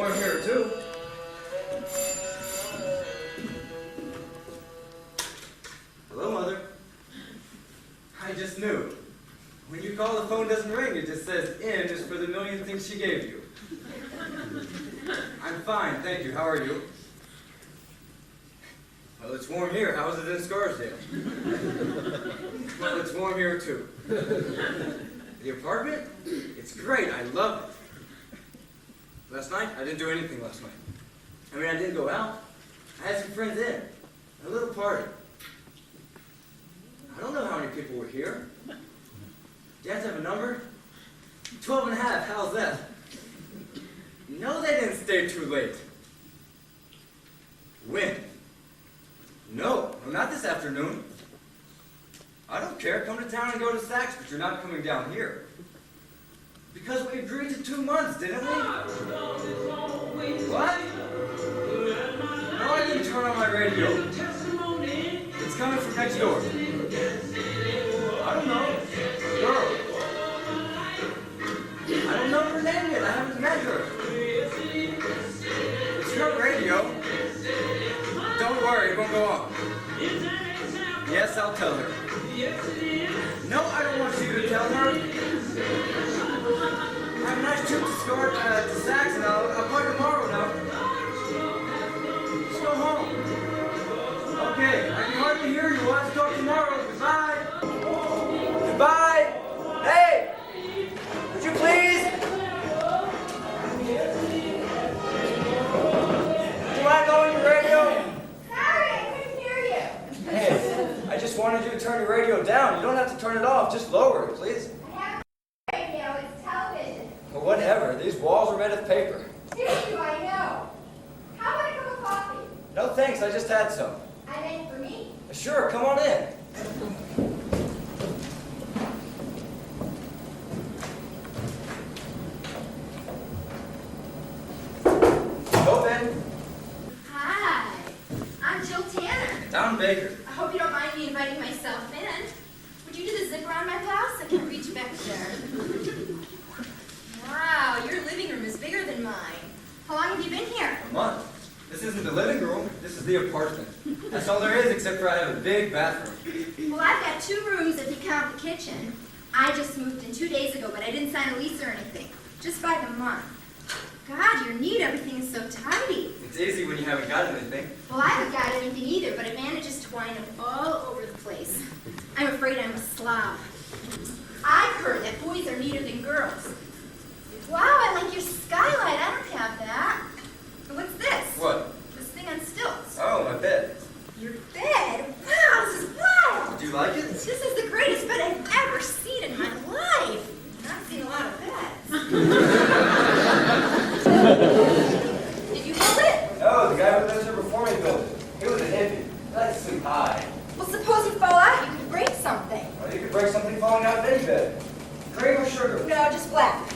warm here too. Hello, Mother. I just knew. When you call, the phone doesn't ring. It just says in just for the million things she gave you. I'm fine, thank you. How are you? Well, it's warm here. How is it in Scarsdale? Well, it's warm here too. The apartment? It's great. I love it. Last night, I didn't do anything last night. I mean, I didn't go out. I had some friends in. A little party. I don't know how many people were here. Do you have to have a number? 12 and a half. How's that? No, they didn't stay too late. When? No, not this afternoon. I don't care. Come to town and go to Saks, but you're not coming down here. Because we agreed to 2 months, didn't we? What? No, I didn't turn on my radio. It's coming from next door. I don't know. Girl. I don't know her name yet. I haven't met her. It's your radio. Don't worry, it won't go off. Yes, I'll tell her. No, I don't want you to tell her. Have a nice trip to Saks, and I'll call you tomorrow now. Just go home. Okay, I can hardly hear you. We'll have to talk tomorrow. Goodbye. Goodbye. Hey! Would you please? Do I know your radio? Sorry, I couldn't hear you. Hey, I just wanted you to turn your radio down. You don't have to turn it off. Just lower it, please. I have no radio. It's television. Well, whatever. These walls are made of paper. Do you? I know. How about a cup of coffee? No thanks. I just had some. I meant for me. Sure, come on in. Open. Hi. I'm Jill Tanner. Don Baker. I hope you don't mind me inviting myself in. Would you do the zipper on my blouse? I can't reach back there. Wow, your living room is bigger than mine. How long have you been here? A month. This isn't the living room. This is the apartment. That's all there is, except for I have a big bathroom. Well, I've got 2 rooms if you count the kitchen. I just moved in 2 days ago, but I didn't sign a lease or anything. Just by the month. God, you're neat. Everything is so tidy. It's easy when you haven't got anything. Well, I haven't got anything either, but it manages to wind up all over the place. I'm afraid I'm a slob. I've heard that boys are neater than girls. Wow, I like your skylight. I don't have that. And what's this? What? This thing on stilts. Oh, my bed. Your bed? Wow, this is wild. Do you like it? This is the greatest bed I've ever seen in my life. And I've seen a lot of beds. Did you build it? No, the guy who lives here before me built it. He was a hippie. He liked to sleep high. Well, suppose you fall out, you could break something. Well, you could break something falling out of any bed. Cream or sugar? No, just black.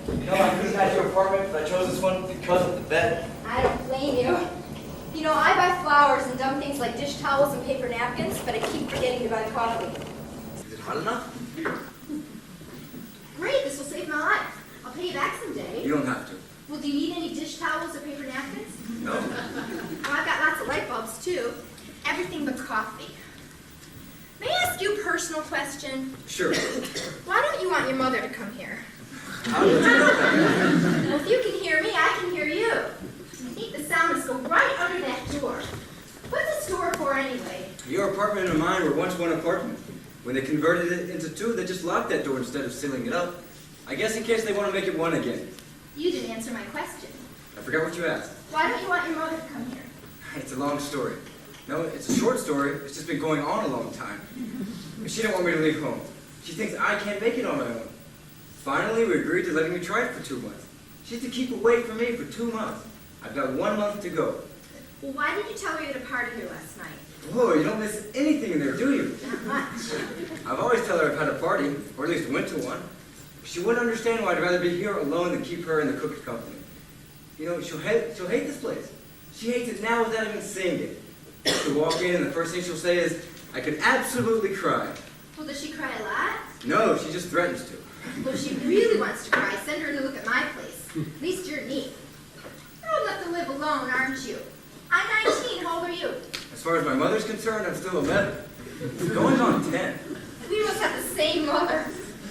You know, I couldn't have your apartment, but I chose this one because of the bed. I don't blame you. You know, I buy flowers and dumb things like dish towels and paper napkins, but I keep forgetting to buy coffee. Is it hot enough? Great, this will save my life. I'll pay you back someday. You don't have to. Well, do you need any dish towels or paper napkins? No. Well, I've got lots of light bulbs, too. Everything but coffee. May I ask you a personal question? Sure. Why don't you want your mother to come here? How did you know that? Well, if you can hear me, I can hear you. I think the sound must go right under that door. What's this door for, anyway? Your apartment and mine were once one apartment. When they converted it into 2, they just locked that door instead of sealing it up. I guess in case they want to make it 1 again. You didn't answer my question. I forgot what you asked. Why don't you want your mother to come here? It's a long story. No, it's a short story. It's just been going on a long time. She didn't want me to leave home. She thinks I can't make it on my own. Finally, we agreed to letting me try it for 2 months. She had to keep away from me for 2 months. I've got 1 month to go. Well, why did you tell her you had a party here last night? Whoa, you don't miss anything in there, do you? Not much. I've always tell her I've had a party, or at least went to one. She wouldn't understand why I'd rather be here alone than keep her in the cook's company. You know, she'll hate this place. She hates it now without even seeing it. She'll walk in and the first thing she'll say is, I could absolutely cry. Well, does she cry a lot? No, she just threatens to. Well, if she really wants to cry, send her to look at my place. At least you're neat. You're old enough to live alone, aren't you? I'm 19. How old are you? As far as my mother's concerned, I'm still 11. Going on 10. We must have the same mother.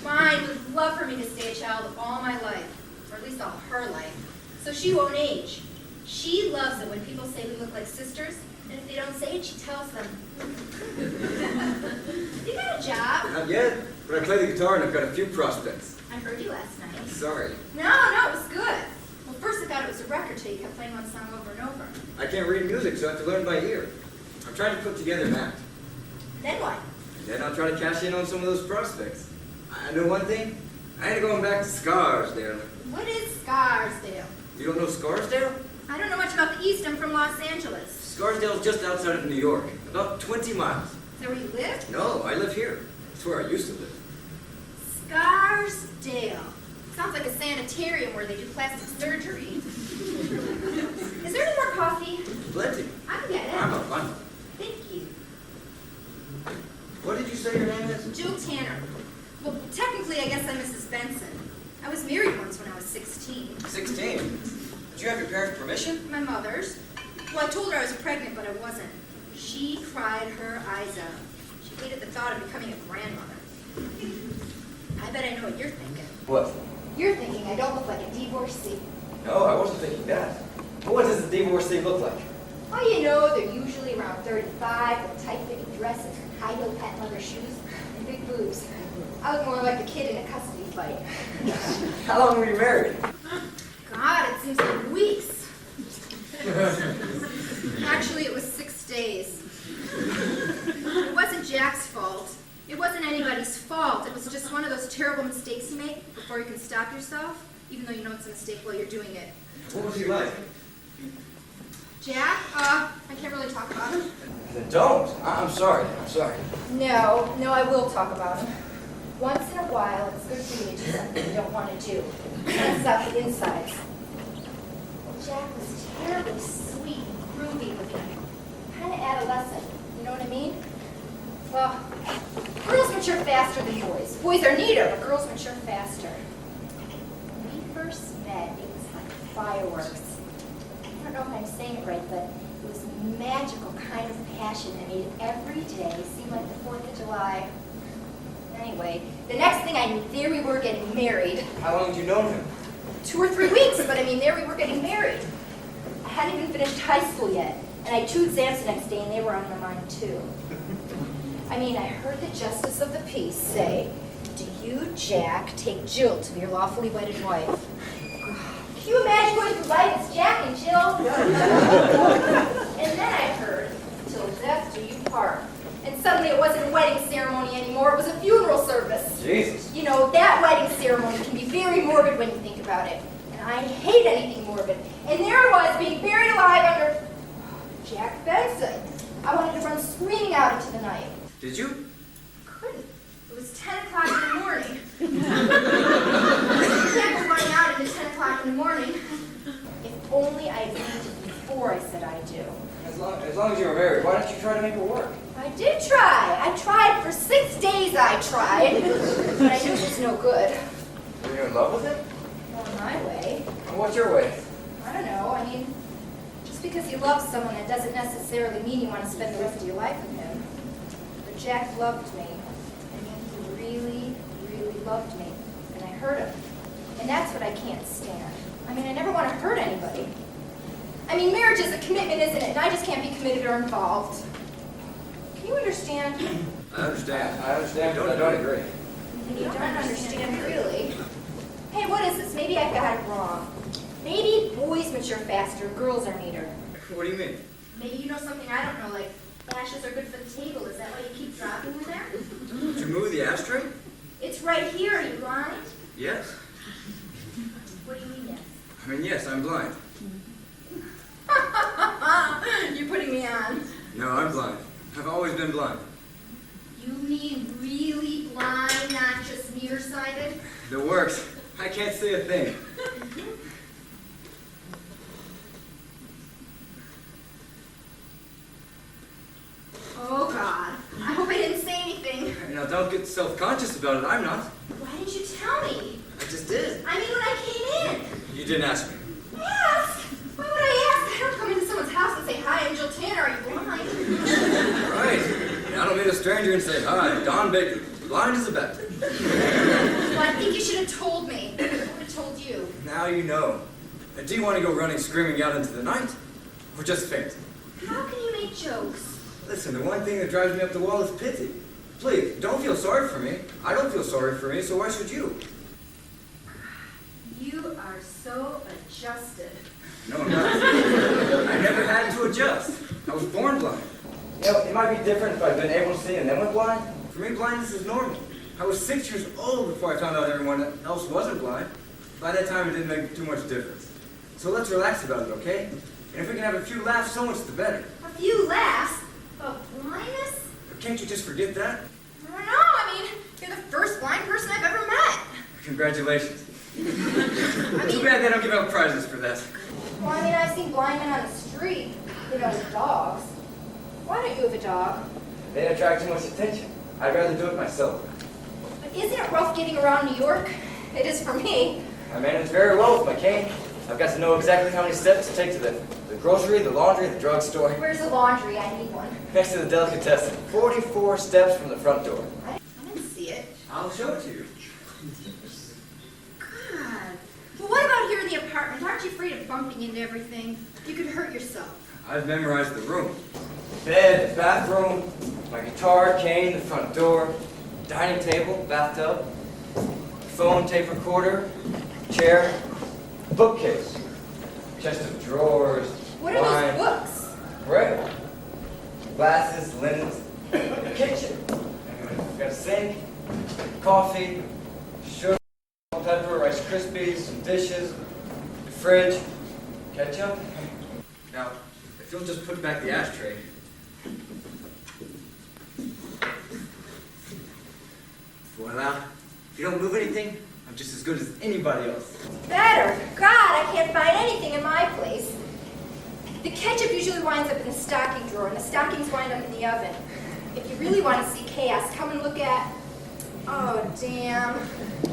Mine would love for me to stay a child all my life, or at least all her life, so she won't age. She loves it when people say we look like sisters, and if they don't say it, she tells them. You got a job? Not yet, but I play the guitar and I've got a few prospects. I heard you last night. Sorry. No, it was good. Well, first I thought it was a record till you kept playing one song over and over. I can't read music, so I have to learn by ear. I'm trying to put together an act. Then what? Then I'll try to cash in on some of those prospects. I know one thing. I ain't going back to Scarsdale. What is Scarsdale? You don't know Scarsdale? I don't know much about the East. I'm from Los Angeles. Scarsdale's just outside of New York, about 20 miles. Is that where you live? No, I live here. It's where I used to live. Scarsdale. Sounds like a sanitarium where they do plastic surgery. Is there any more coffee? Plenty. I can get it. I'm a fun. Thank you. What did you say your name is? Jill Tanner. Well, technically, I guess I'm Mrs. Benson. I was married once when I was 16. 16. Did you have your parents' permission? My mother's. Well, I told her I was pregnant, but I wasn't. She cried her eyes out. She hated the thought of becoming a grandmother. I bet I know what you're thinking. What? You're thinking I don't look like a divorcee. No, I wasn't thinking that. But what does a divorcee look like? Oh, you know, they're usually around 35 with tight-fitting dresses, high-heel patent leather shoes, and big boobs. I look more like a kid in a custody fight. How long were you married? God, it seems like weeks. Actually, it was 6 days. It wasn't Jack's fault. It wasn't anybody's fault. It was just one of those terrible mistakes you make before you can stop yourself, even though you know it's a mistake while you're doing it. What was he like? Jack? I can't really talk about him. Then don't. I'm sorry. No, I will talk about him. Once in a while, it's good for you to do something you don't want to do. Cleanse out the insides. Jack was terribly sweet and groovy with me. Kind of adolescent, you know what I mean? Well, girls mature faster than boys. Boys are neater, but girls mature faster. When we first met, it was like fireworks. I don't know if I'm saying it right, but it was a magical kind of passion that made every day seem like the 4th of July. Anyway, the next thing I knew, there we were getting married. How long had you known him? 2 or 3 weeks, but I mean, there we were getting married. I hadn't even finished high school yet, and I had 2 exams the next day, and they were on my mind too. I mean, I heard the Justice of the Peace say, "Do you, Jack, take Jill to be your lawfully wedded wife?" Can you imagine going through life as Jack and Jill? And then I heard, "Till death do you part." And suddenly it wasn't a wedding ceremony anymore, it was a funeral service. Jesus. You know, that wedding ceremony can be very morbid when you think about it. And I hate anything morbid. And there I was, being buried alive under Jack Benson. I wanted to run screaming out into the night. Did you? Couldn't. It was 10 o'clock in the morning. Jack was running out into 10 o'clock in the morning. If only I had fainted before I said I do. As long as you were married, why don't you try to make it work? I did try. I tried for 6 days. I tried, but I knew it was no good. Were you in love with him? Not my way. Well, what's your way? I don't know. I mean, just because you love someone, that doesn't necessarily mean you want to spend the rest of your life with him. But Jack loved me. I mean, he really, really loved me, and I hurt him. And that's what I can't stand. I mean, I never want to hurt anybody. I mean, marriage is a commitment, isn't it? And I just can't be committed or involved. Can you understand? I understand, but I don't agree. You don't understand, really. Hey, what is this? Maybe I got it wrong. Maybe boys mature faster, girls are neater. What do you mean? Maybe you know something I don't know, like ashes are good for the table. Is that why you keep dropping them there? Did you move the ashtray? It's right here. Are you blind? Yes. What do you mean, yes? I mean, yes, I'm blind. You're putting me on. No, I'm blind. I've always been blind. You mean really blind, not just nearsighted? It works. I can't see a thing. Oh, God. I hope I didn't say anything. Now, don't get self-conscious about it. I'm not. Why didn't you tell me? I just did. I mean, when I came in. You didn't ask me. Ask? Why would I ask? I don't come into someone's house and say, "Hi, I'm Jill Tanner, are you blind?" Right. And I don't meet a stranger and say, "Hi, Don Baker, blind as a bat." Well, I think you should have told me. I would have told you. Now you know. And do you want to go running screaming out into the night? Or just faint? How can you make jokes? Listen, the one thing that drives me up the wall is pity. Please, don't feel sorry for me. I don't feel sorry for me, so why should you? You are so adjusted. No, I'm not. I never had to adjust. I was born blind. You know, it might be different if I'd been able to see and then went blind. For me, blindness is normal. I was 6 years old before I found out everyone else wasn't blind. By that time, it didn't make too much difference. So let's relax about it, okay? And if we can have a few laughs, so much the better. A few laughs? About blindness? Can't you just forget that? I don't know. I mean, you're the first blind person I've ever met. Congratulations. I Too mean, bad they don't give out prizes for that. well, I mean, I've seen blind men on the street, with dogs. Why don't you have a dog? They attract too much attention. I'd rather do it myself. But isn't it rough getting around New York? It is for me. I manage very well with my cane. I've got to know exactly how many steps to take to the grocery, the laundry, the drugstore. Where's the laundry? I need one. Next to the delicatessen. 44 steps from the front door. I didn't see it. I'll show it to you. God. Well, what about here in the apartment? Aren't you afraid of bumping into everything? You could hurt yourself. I've memorized the room. Bed, the bathroom, my guitar, cane, the front door, dining table, bathtub, phone, tape recorder, chair, bookcase, chest of drawers, What are wine, those books? bread, glasses, linens, the kitchen. We've got a sink, coffee, sugar, pepper, Rice Krispies, some dishes, the fridge, ketchup. Now, if you'll just put back the ashtray. Voila. If you don't move anything, I'm just as good as anybody else. Better. God, I can't find anything in my place. The ketchup usually winds up in the stocking drawer, and the stockings wind up in the oven. If you really want to see chaos, come and look at... Oh, damn.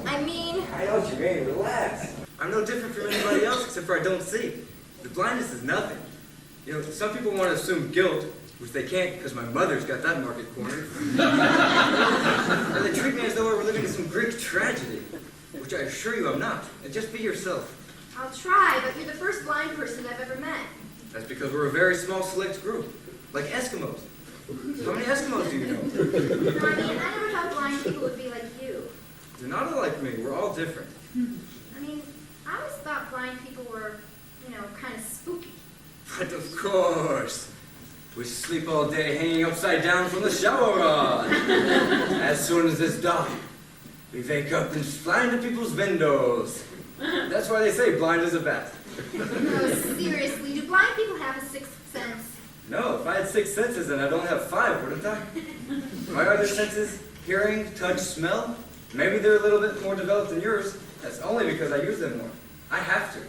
I mean... I know what you mean. Relax. I'm no different from anybody else except for I don't see. The blindness is nothing. You know, some people want to assume guilt, which they can't because my mother's got that market cornered. And they treat me as though I were living in some Greek tragedy, which I assure you I'm not. And just be yourself. I'll try, but you're the first blind person I've ever met. That's because we're a very small select group, like Eskimos. How many Eskimos do you know? No, I mean, I never thought blind people would be like you. They're not all like me. We're all different. I mean, I always thought blind people were, kind of spooky. But of course. We sleep all day hanging upside down from the shower rod. As soon as it's dark, we wake up and fly into people's windows. That's why they say blind as a bat. No, seriously, do blind people have a sixth sense? No, if I had 6 senses, then I'd only have 5, wouldn't I? My other senses, hearing, touch, smell, maybe they're a little bit more developed than yours. That's only because I use them more. I have to.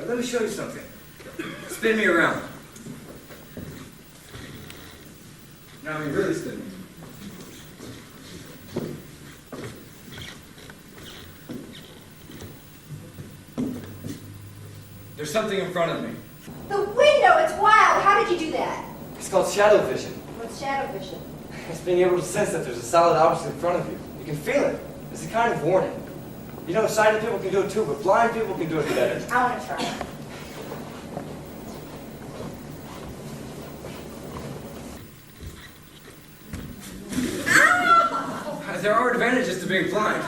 Let me show you something. Spin me around. Now, I mean, really spin me. There's something in front of me. The window, it's wild. How did you do that? It's called shadow vision. What's shadow vision? It's being able to sense that there's a solid object in front of you. You can feel it. It's a kind of warning. Sighted people can do it too, but blind people can do it better. I want to try. There are advantages to being blind.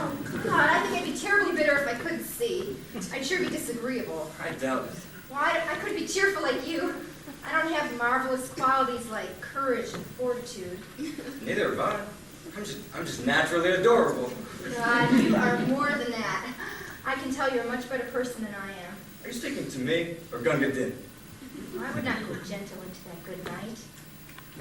God, I think I'd be terribly bitter if I couldn't see. I'd sure be disagreeable. I doubt it. Well, I couldn't be cheerful like you. I don't have marvelous qualities like courage and fortitude. Neither have I. I'm just naturally adorable. God, you are more than that. I can tell you're a much better person than I am. Are you speaking to me or Gunga Din? I would not go gentle into that good night.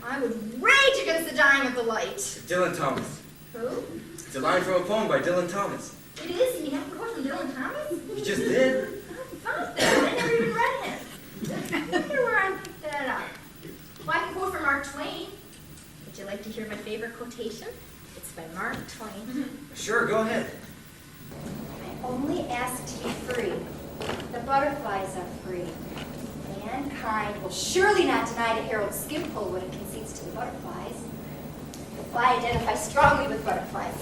I would rage against the dying of the light. Dylan Thomas. Who? It's a line from a poem by Dylan Thomas. It is? You have a quote from Dylan Thomas? You just did. I found that. I never even read him. I wonder where I picked that up. Well, I can quote from Mark Twain. Would you like to hear my favorite quotation? It's by Mark Twain. Sure, go ahead. I only ask to be free. butterflies are free. Mankind will surely not deny to Harold Skimpole what it concedes to the butterflies. Well, I identify strongly with butterflies.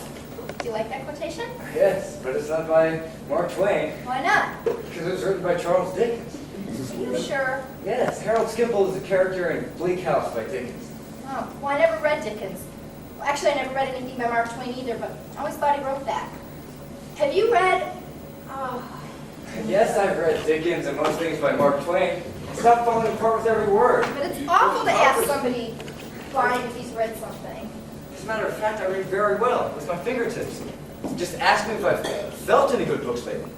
Do you like that quotation? Yes, but it's not by Mark Twain. Why not? Because it was written by Charles Dickens. Are you sure? Yes, Harold Skimpole is a character in Bleak House by Dickens. Oh, well, I never read Dickens. Well, actually, I never read anything by Mark Twain either, but I always thought he wrote that. Have you read... Oh, Yes, I've read Dickens and most things by Mark Twain. It's not falling apart with every word. but it's awful to ask somebody blind if he's read something. As a matter of fact, I read very well with my fingertips. Just ask me if I've felt any good books lately.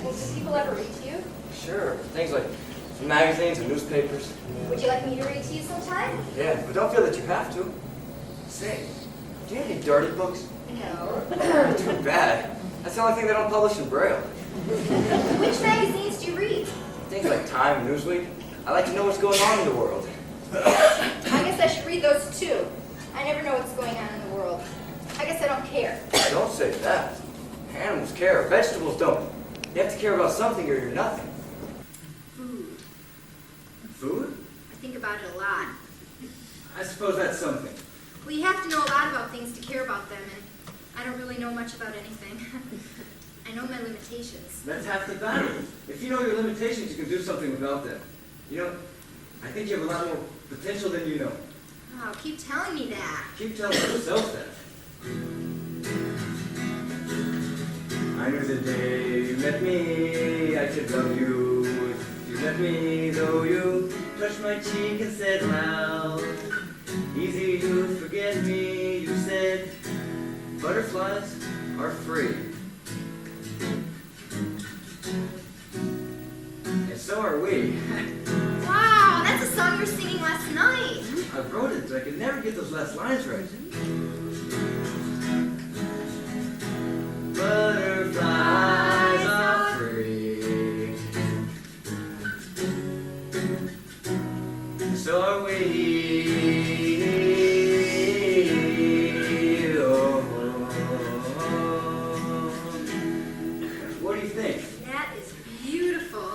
Well, do people ever read to you? Sure, things like magazines and newspapers. Would you like me to read to you sometime? Yeah, but don't feel that you have to. Say, do you have any dirty books? No. Too bad. That's the only thing they don't publish in Braille. Which magazines do you read? Things like Time and Newsweek. I like to know what's going on in the world. I guess I should read those too. I never know what's going on in the world. I guess I don't care. Don't say that. Animals care. Vegetables don't. You have to care about something or you're nothing. Food. Food? I think about it a lot. I suppose that's something. Well, you have to know a lot about things to care about them, and I don't really know much about anything. I know my limitations. That's half the battle. If you know your limitations, you can do something about them. You know, I think you have a lot more potential than you know. Oh, keep telling me that. Keep telling yourself that. I knew the day you met me, I could love you. If you met me, though you touched my cheek and said loud, easy to forget me, you said, butterflies are free. And so are we. Wow, that's a song you were singing last night. I wrote it, but I could never get those last lines right. Butterflies are free. So are we. Oh. What do you think? That is beautiful.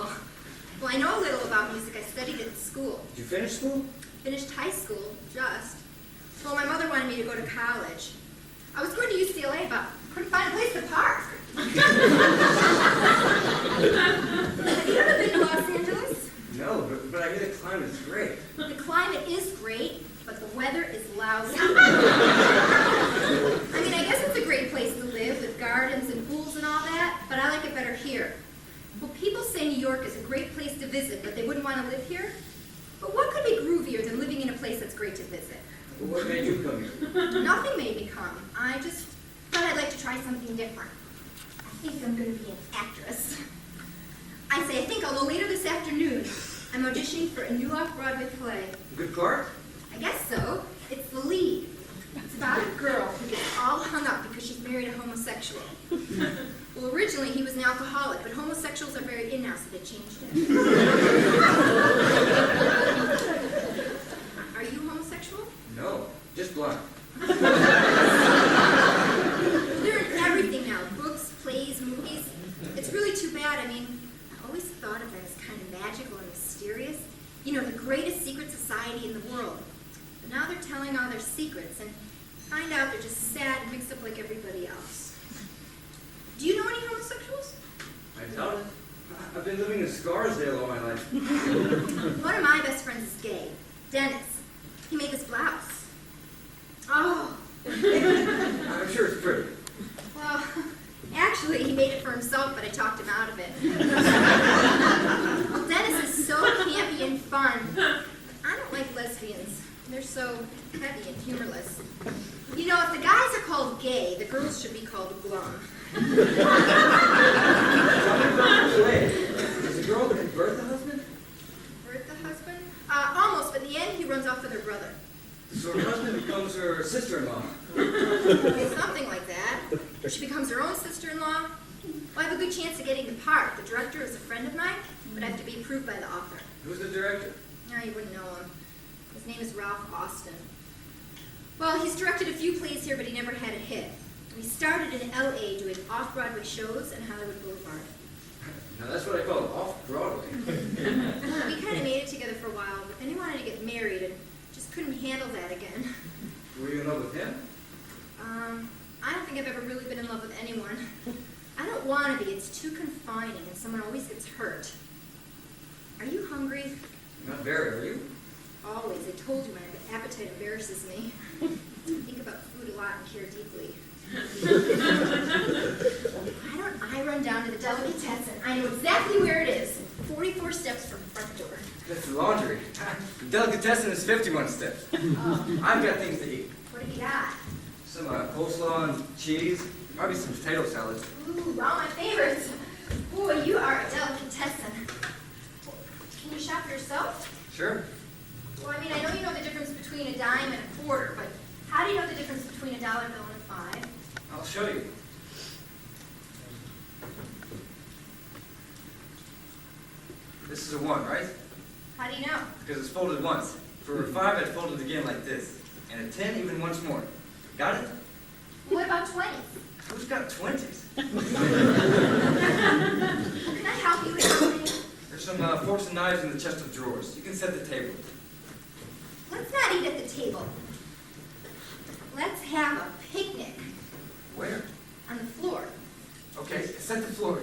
Well, I know a little about music. I studied it at school. Did you finish school? Finished high school, just. Well, my mother wanted me to go to college. I was going to UCLA, but couldn't find a place to park. Have you ever been to Los Angeles? No, but I hear the climate's great. The climate is great, but the weather is lousy. I mean, I guess it's a great place to live with gardens and pools and all that, but I like it better here. Well, people say New York is a great place to visit, but they wouldn't want to live here. But what could be groovier than living in a place that's great to visit? Well, what made you come here? Nothing made me come. I just thought I'd like to try something different. I think I'm going to be an actress. I think I'll go later this afternoon. I'm auditioning for a new off-Broadway play. Good part? I guess so. It's The Lead. It's about a girl who gets all hung up because she's married a homosexual. Well, originally he was an alcoholic, but homosexuals are very in now, so they changed it. Are you homosexual? No, just blind. They're in everything now. Books, plays, movies. It's really too bad. I mean, I always thought of them as kind of magical and mysterious. You know, the greatest secret society in the world. But now they're telling all their secrets and find out they're just sad and mixed up like everybody else. Do you know any homosexuals? I doubt it. I've been living in Scarsdale all my life. One of my best friends is gay. Dennis. He made this blouse. Oh. I'm sure it's pretty. Well, actually, he made it for himself, but I talked him out of it. Well, Dennis is so campy and fun. I don't like lesbians. They're so heavy and humorless. You know, if the guys are called gay, the girls should be called glum. Wait, is the girl that birth the husband? Birth the husband? Almost, but in the end, he runs off with her brother. So her husband becomes her sister-in-law. Something like that. Or she becomes her own sister-in-law. Well, I have a good chance of getting the part. The director is a friend of mine, but I have to be approved by the author. Who's the director? No, you wouldn't know him. His name is Ralph Austin. Well, he's directed a few plays here, but he never had a hit. And he started in L.A. doing off-Broadway shows and Hollywood Boulevard. Now that's what I call off-Broadway. We kind of made it together for a while, but then he wanted to get married and just couldn't handle that again. Were you in love with him? I don't think I've ever really been in love with anyone. I don't want to be. It's too confining, and someone always gets hurt. Are you hungry? Not very, are you? Always. I told you my appetite embarrasses me. I think about food a lot and care deeply. Why don't I run down to the delicatessen? I know exactly where it is. 44 steps from the front door. That's the laundry. The delicatessen is 51 steps. Oh, I've got things to eat. what have you got? Some coleslaw and cheese. Probably some potato salad. Ooh, all my favorites. Boy, you are a delicatessen. Can you shop for yourself? Sure. Well, I mean, I know you know the difference between a dime and a quarter, but how do you know the difference between a dollar bill and a 5? I'll show you. This is a 1, right? How do you know? Because it's folded once. For a 5, I'd fold it again like this. And a 10, even once more. Got it? What about 20s? Who's got 20s? Well, can I help you with something? There's some forks and knives in the chest of drawers. You can set the table. Let's not eat at the table. Let's have a picnic Where? on the floor. Okay, set the floor.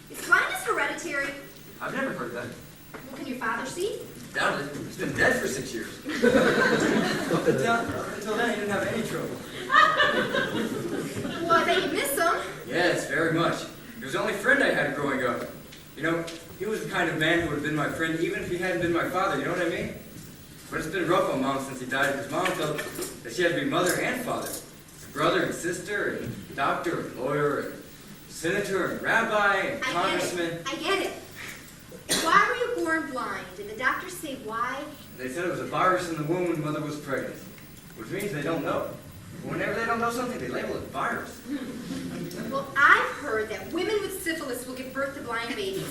Is blindness hereditary? I've never heard that. Well, can your father see? Doubt it. He's been dead for 6 years. Up until then, he didn't have any trouble. Well, I bet you miss him. Yes, very much. He was the only friend I had growing up. You know, he was the kind of man who would have been my friend even if he hadn't been my father, you know what I mean? But it's been rough on Mom since he died, because Mom felt that she had to be mother and father. Brother and sister, and doctor and lawyer, and senator and rabbi and congressman. I get it. Why were you born blind? Did the doctors say why? They said it was a virus in the womb when mother was pregnant, which means they don't know. Whenever they don't know something, they label it virus. Well, I've heard that women with syphilis will give birth to blind babies.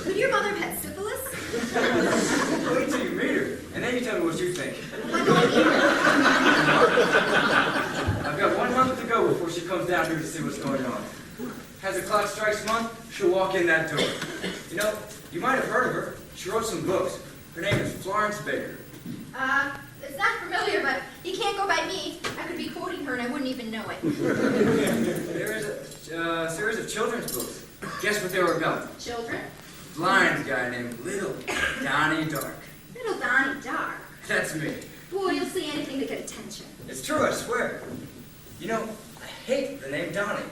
Could your mother have had syphilis? Wait till you meet her, and then you tell me what you think. Well, I don't either. I've got 1 month to go before she comes down here to see what's going on. As the clock strikes 1, she'll walk in that door. You know, you might have heard of her. She wrote some books. Her name is Florence Baker. It's not familiar, but you can't go by me. I could be quoting her and I wouldn't even know it. There is a series of children's books. Guess what they were about? Children? Blind guy named Little Donnie Dark. Little Donnie Dark. That's me. Boy, you'll see anything to get attention. It's true, I swear. You know, I hate the name Donnie.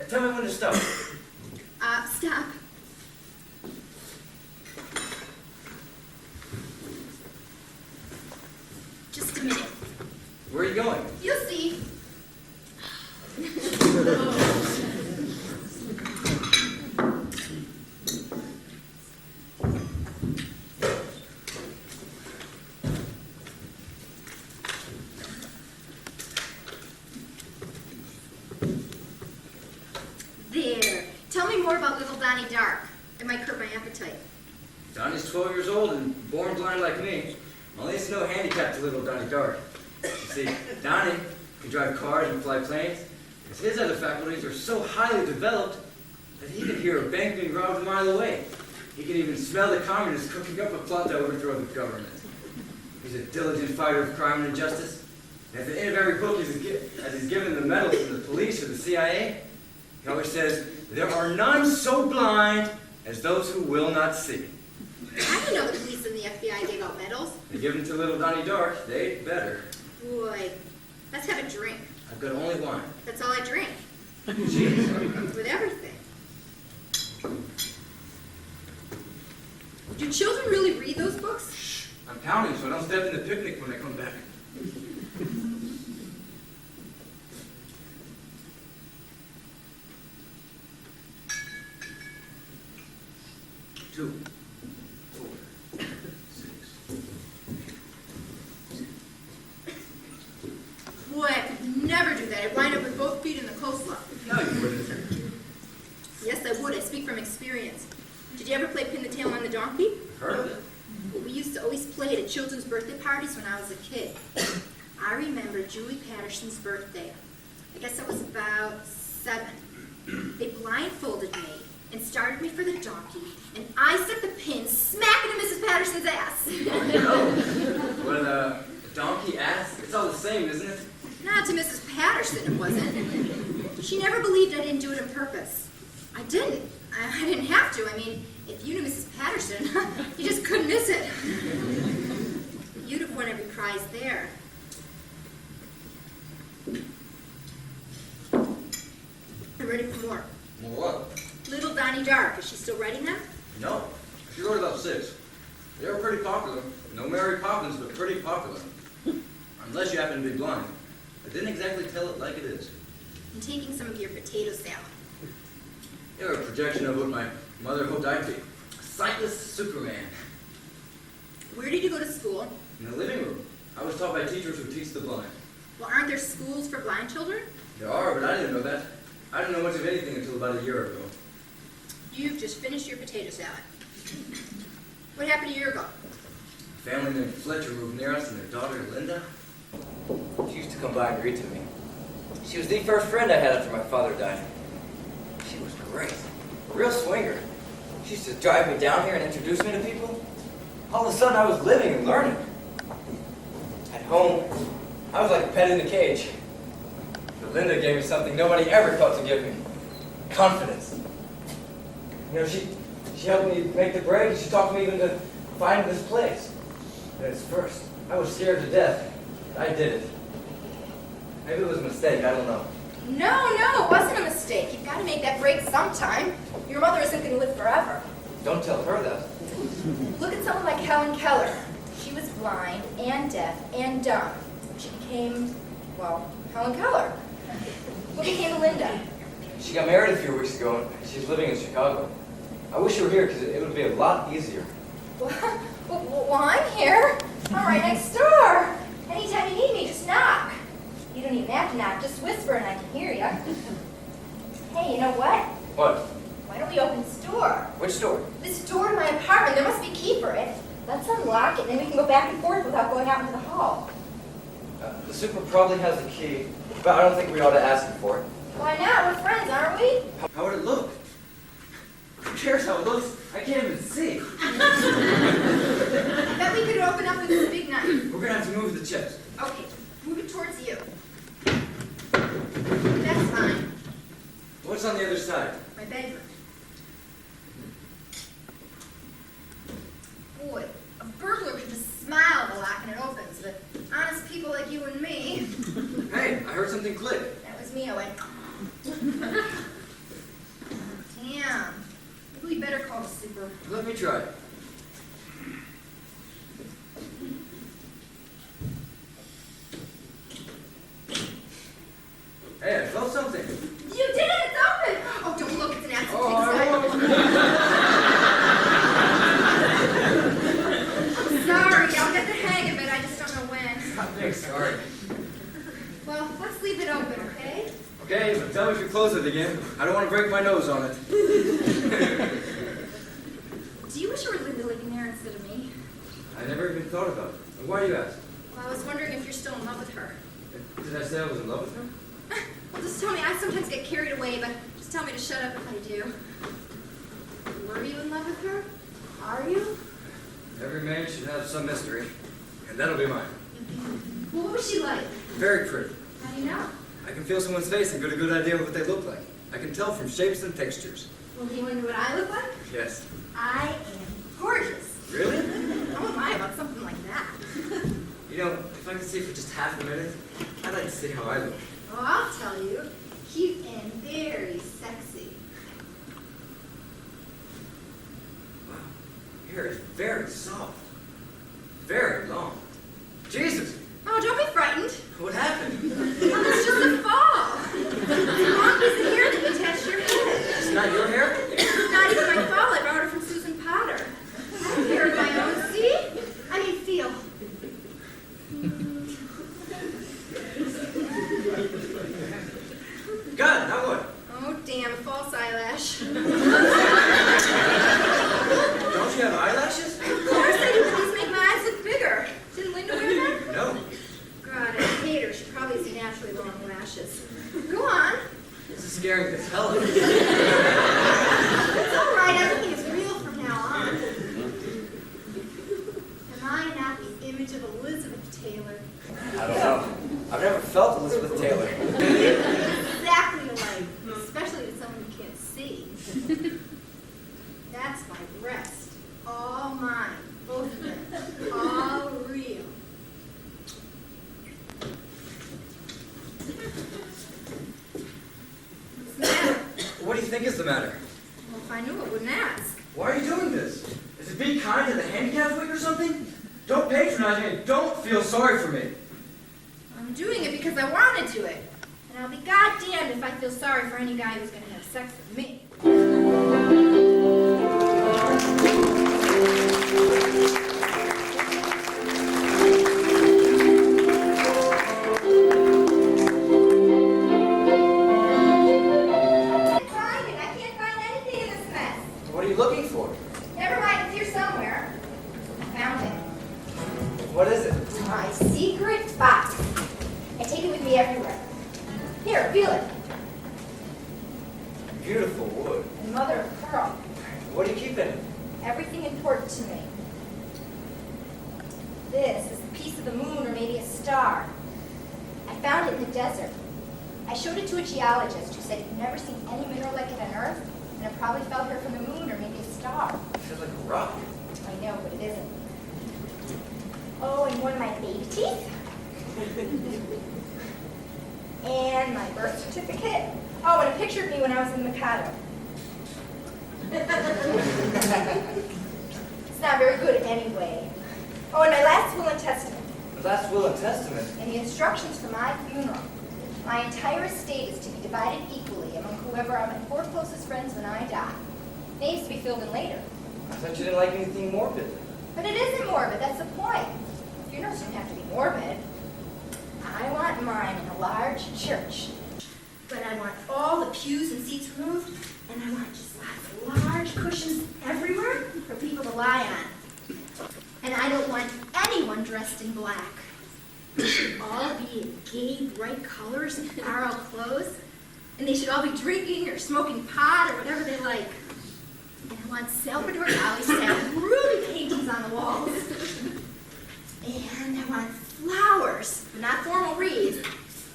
Tell me when to stop. Stop. Just a minute. Where are you going? You'll see. There. Tell me more about little Donnie Dark. It might hurt my appetite. Donnie's 12 years old and born blind like me. Only it's no handicap to little Donnie Dark. You see, Donnie can drive cars and fly planes, because his other faculties are so highly developed that he can hear a bank being robbed a mile away. He can even smell the communists cooking up a plot to overthrow the government. He's a diligent fighter of crime and injustice. And at the end of every book, as he's given the medals to the police or the CIA, he always says, "There are none so blind as those who will not see." I didn't know the police and the FBI gave out medals. They give them to little Donnie Dark, they'd better. Boy, let's have a drink. I've got only one. That's all I drink. Jeez. With everything. Do children really read those books? Shh. I'm counting so I don't step in the picnic when I come back. 2, 4, 6. Boy, I could never do that. I'd wind up with both feet in the coleslaw. No, you wouldn't. Yes, I would. I speak from experience. Did you ever play pin the tail on the donkey? Heard of it? Well, we used to always play it at children's birthday parties when I was a kid. I remember Julie Patterson's birthday. I guess I was about 7. They blindfolded me and started me for the donkey, and I stuck the pin smack into Mrs. Patterson's ass. No. Well, a donkey ass, it's all the same, isn't it? Not to Mrs. Patterson, it wasn't. She never believed I didn't do it on purpose. I didn't. I didn't have to. I mean, if you knew Mrs. Patterson, you just couldn't miss it. You'd have won every prize there. I'm ready for more. Well, what? Little Donnie Dark. Is she still writing them? No. She wrote about 6. They were pretty popular. No Mary Poppins, but pretty popular. Unless you happen to be blind. I didn't exactly tell it like it is. I'm taking some of your potato salad. They were a projection of what my mother hoped I'd be. A sightless Superman. Where did you go to school? In the living room. I was taught by teachers who teach the blind. Well, aren't there schools for blind children? There are, but I didn't know that. I didn't know much of anything until about a year ago. You've just finished your potato salad. What happened a year ago? A family named Fletcher moved near us, and their daughter, Linda, she used to come by and read to me. She was the first friend I had after my father died. She was great. A real swinger. She used to drive me down here and introduce me to people. All of a sudden, I was living and learning. At home, I was like a pet in a cage. But Linda gave me something nobody ever thought to give me. Confidence. You know, she helped me make the break. She taught me even to find this place. And at first, I was scared to death. I did it. Maybe it was a mistake, I don't know. No, it wasn't a mistake. You've got to make that break sometime. Your mother isn't going to live forever. Don't tell her that. Look at someone like Helen Keller. She was blind and deaf and dumb. She became, well, Helen Keller. What became of Linda? She got married a few weeks ago, and she's living in Chicago. I wish you were here, because it would be a lot easier. Well, I'm here. I'm right next door. Anytime you need me, just knock. You don't even have to knock. Just whisper and I can hear you. Hey, you know what? What? Why don't we open this door? Which door? This door to my apartment. There must be a key for it. Let's unlock it, and then we can go back and forth without going out into the hall. The super probably has the key, but I don't think we ought to ask him for it. Why not? We're friends, aren't we? How would it look? Who cares how it looks? I can't even see. I bet we could open up with this big knife. We're gonna have to move the chest. Okay, move it towards you. That's fine. What's on the other side? My bedroom. Boy, a burglar could just smile at the lock and it opens, but honest people like you and me. Hey, I heard something click. That was me, I went. Damn. Maybe we better call the super. Let me try. Hey, I felt something. You did it! It's open! Oh, don't look, it's an accident. Oh, I won't. I'm sorry, I'll get the hang of it, I just don't know when. Stop being sorry. Well, let's leave it open, okay? Okay, but tell me if you close it again. I don't want to break my nose on it. Do you wish you were living there instead of me? I never even thought about it. Why do you ask? Well, I was wondering if you're still in love with her. Did I say I was in love with her? Well, just tell me. I sometimes get carried away, but just tell me to shut up if I do. Were you in love with her? Are you? Every man should have some mystery, and that'll be mine. Well, what was she like? Very pretty. How do you know? I can feel someone's face and get a good idea of what they look like. I can tell from shapes and textures. Well, do you wonder what I look like? Yes. I am gorgeous. Really? How am I about something like that? You know, if I could see for just half a minute, I'd like to see how I look. Oh, I'll tell you. Cute and very sexy. Wow, your hair is very soft. Very long. Jesus! Oh, don't be frightened. What happened? Oh, it's just a fall. It's a long piece of hair that attached to your head. It's not your hair? It's not even my fall. I borrowed it from Susan Potter. I have hair of my own. See? I mean, feel. Got it, now what? Oh, damn, a false eyelash. Don't you have eyelashes? Of course I do. These make my eyes look bigger. matter? Well, if I knew, I wouldn't ask. Why are you doing this? Is it being kind to the handicapped week or something? Don't patronize me and don't feel sorry for me. I'm doing it because I want to do it. And I'll be goddamned if I feel sorry for any guy who's going to have sex with me. I can't find anything in this mess. What are you looking for? Never mind, it's here somewhere. I found it. What is it? My secret box. I take it with me everywhere. Here, feel it. Beautiful wood. And mother of pearl. What do you keep in it? Everything important to me. This is a piece of the moon or maybe a star. I found it in the desert. I showed it to a geologist who said he'd never seen any mineral like it on Earth, and it probably fell here from the moon or maybe a star. It feels like a rock. I know, but it isn't. Oh, and one of my baby teeth. And my birth certificate. Oh, and a picture of me when I was in the Mikado. It's not very good anyway. Oh, and my last will and testament. The last will and testament. And the instructions for my funeral. My entire estate is to be divided equally among whoever are my 4 closest friends when I die. Names to be filled in later. I thought you didn't like anything morbid. But it isn't morbid, that's the point. Funerals don't have to be morbid. I want mine in a large church. But I want all the pews and seats removed, and I want just lots of large cushions everywhere for people to lie on. And I don't want anyone dressed in black. They should all be in gay, bright colors and borrowed clothes. And they should all be drinking or smoking pot or whatever they like. And I want Salvador Dali style ruby paintings on the walls. And I want flowers, but not formal wreaths.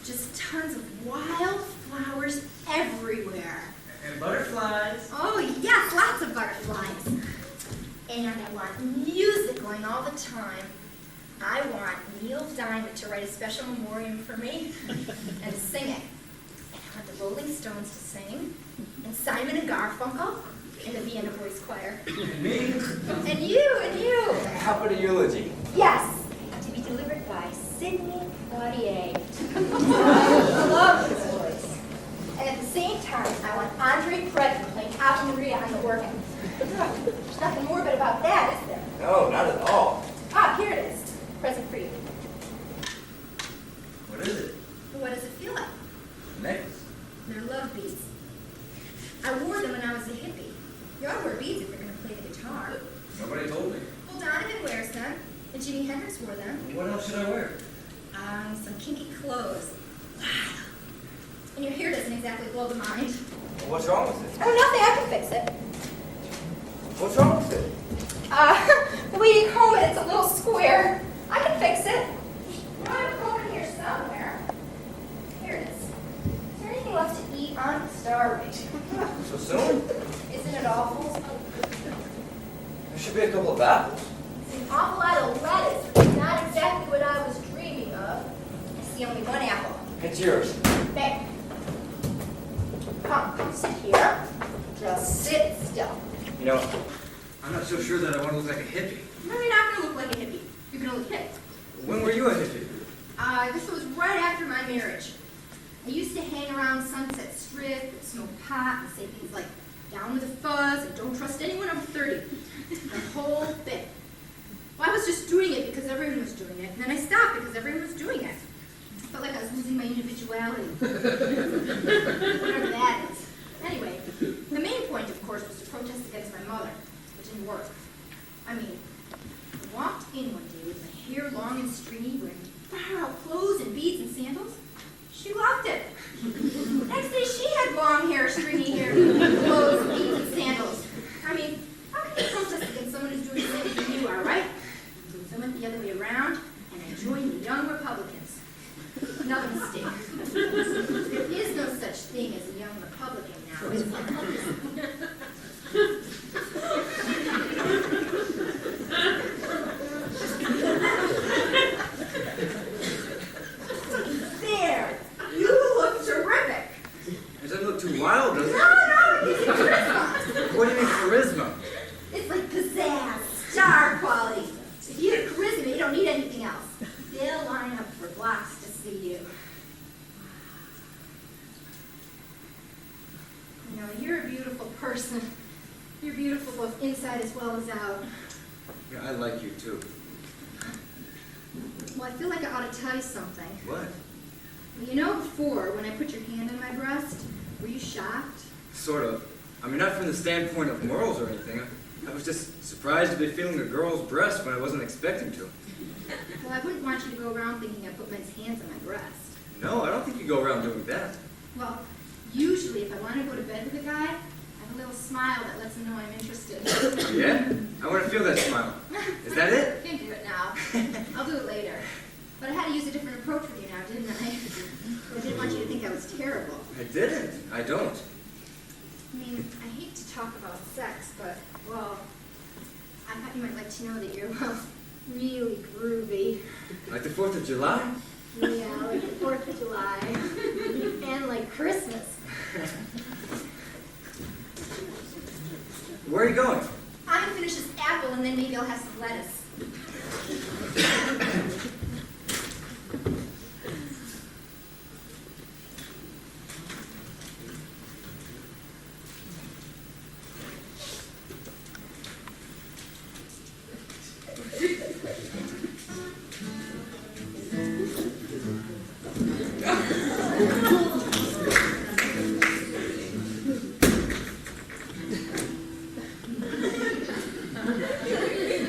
Just tons of wild flowers everywhere. And butterflies. Oh, yes, lots of butterflies. And I want music going all the time. I want Neil Diamond to write a special memoriam for me and to sing it. And I want the Rolling Stones to sing, and Simon and Garfunkel, and the Vienna Boys Choir. And me. And you, and you. How about a eulogy? Yes, to be delivered by Sidney Poitier. I love his voice. And at the same time, I want Andre Predkin playing Ave Maria on the organ. There's nothing morbid about that, is there? No, not at all. Ah, here it is. Present for you. What is it? What does it feel like? A necklace. They're love beads. I wore them when I was a hippie. You ought to wear beads if you're going to play the guitar. Nobody told me. Well, Donovan wears them, and Jimi Hendrix wore them. What else should I wear? Some kinky clothes. Wow. And your hair doesn't exactly blow the mind. Well, what's wrong with it? Oh, nothing. I can fix it. What's wrong with it? The way you comb it, it's a little square. I can fix it. You know, I have a comb in here somewhere. Here it is. Is there anything left to eat? I'm starving. So soon? Isn't it awful? There should be a couple of apples. It's an awful lot of lettuce, which is not exactly what I was dreaming of. I see only one apple. It's yours. There. Come, sit here. Just sit still. You know, I'm not so sure that I want to look like a hippie. No, you're not going to look like a hippie. You're going to look hip. When were you a hippie? This was right after my marriage. I used to hang around Sunset Strip and smoke pot and say things like, down with the fuzz and don't trust anyone over 30. The whole bit. Well, I was just doing it because everyone was doing it, and then I stopped because everyone was doing it. I felt like I was losing my individuality. Whatever that is. Anyway, the main point, of course, was to protest against my mother. It didn't work. I mean, I walked in one day with my hair long and stringy, wearing far-out clothes and beads and sandals. She loved it. Next day, she had long hair, stringy hair, clothes, beads, and sandals. I mean, how can you protest against someone who's doing the same thing you are, right? So I went the other way around, and I joined the Young Republicans. Another mistake. There is no such thing as a young Republican now, is there? There! You look terrific! Does that look too wild, does it? No, it's terrific! charisma. It's like pizzazz, star quality. If you have charisma, you don't need anything else. They'll line up for blocks to see you. You know, you're a beautiful person. You're beautiful both inside as well as out. Yeah, I like you too. Well, I feel like I ought to tell you something. What? You know, before, when I put your hand on my breast, were you shocked? Sort of. I mean, not from the standpoint of morals or anything. I was just surprised to be feeling a girl's breast when I wasn't expecting to. Well, I wouldn't want you to go around thinking I put men's hands on my breast. No, I don't think you go around doing that. Well, usually if I want to go to bed with a guy, I have a little smile that lets him know I'm interested. Yeah? I want to feel that smile. Is that it? You can do it now. I'll do it later. But I had to use a different approach with you now, didn't I? I didn't want you to think I was terrible. I didn't. I don't. I mean, I hate to talk about sex, but, well, I thought you might like to know that you're, well, really groovy. Like the 4th of July? Yeah, like the 4th of July. And like Christmas. Where are you going? I'm gonna finish this apple and then maybe I'll have some lettuce.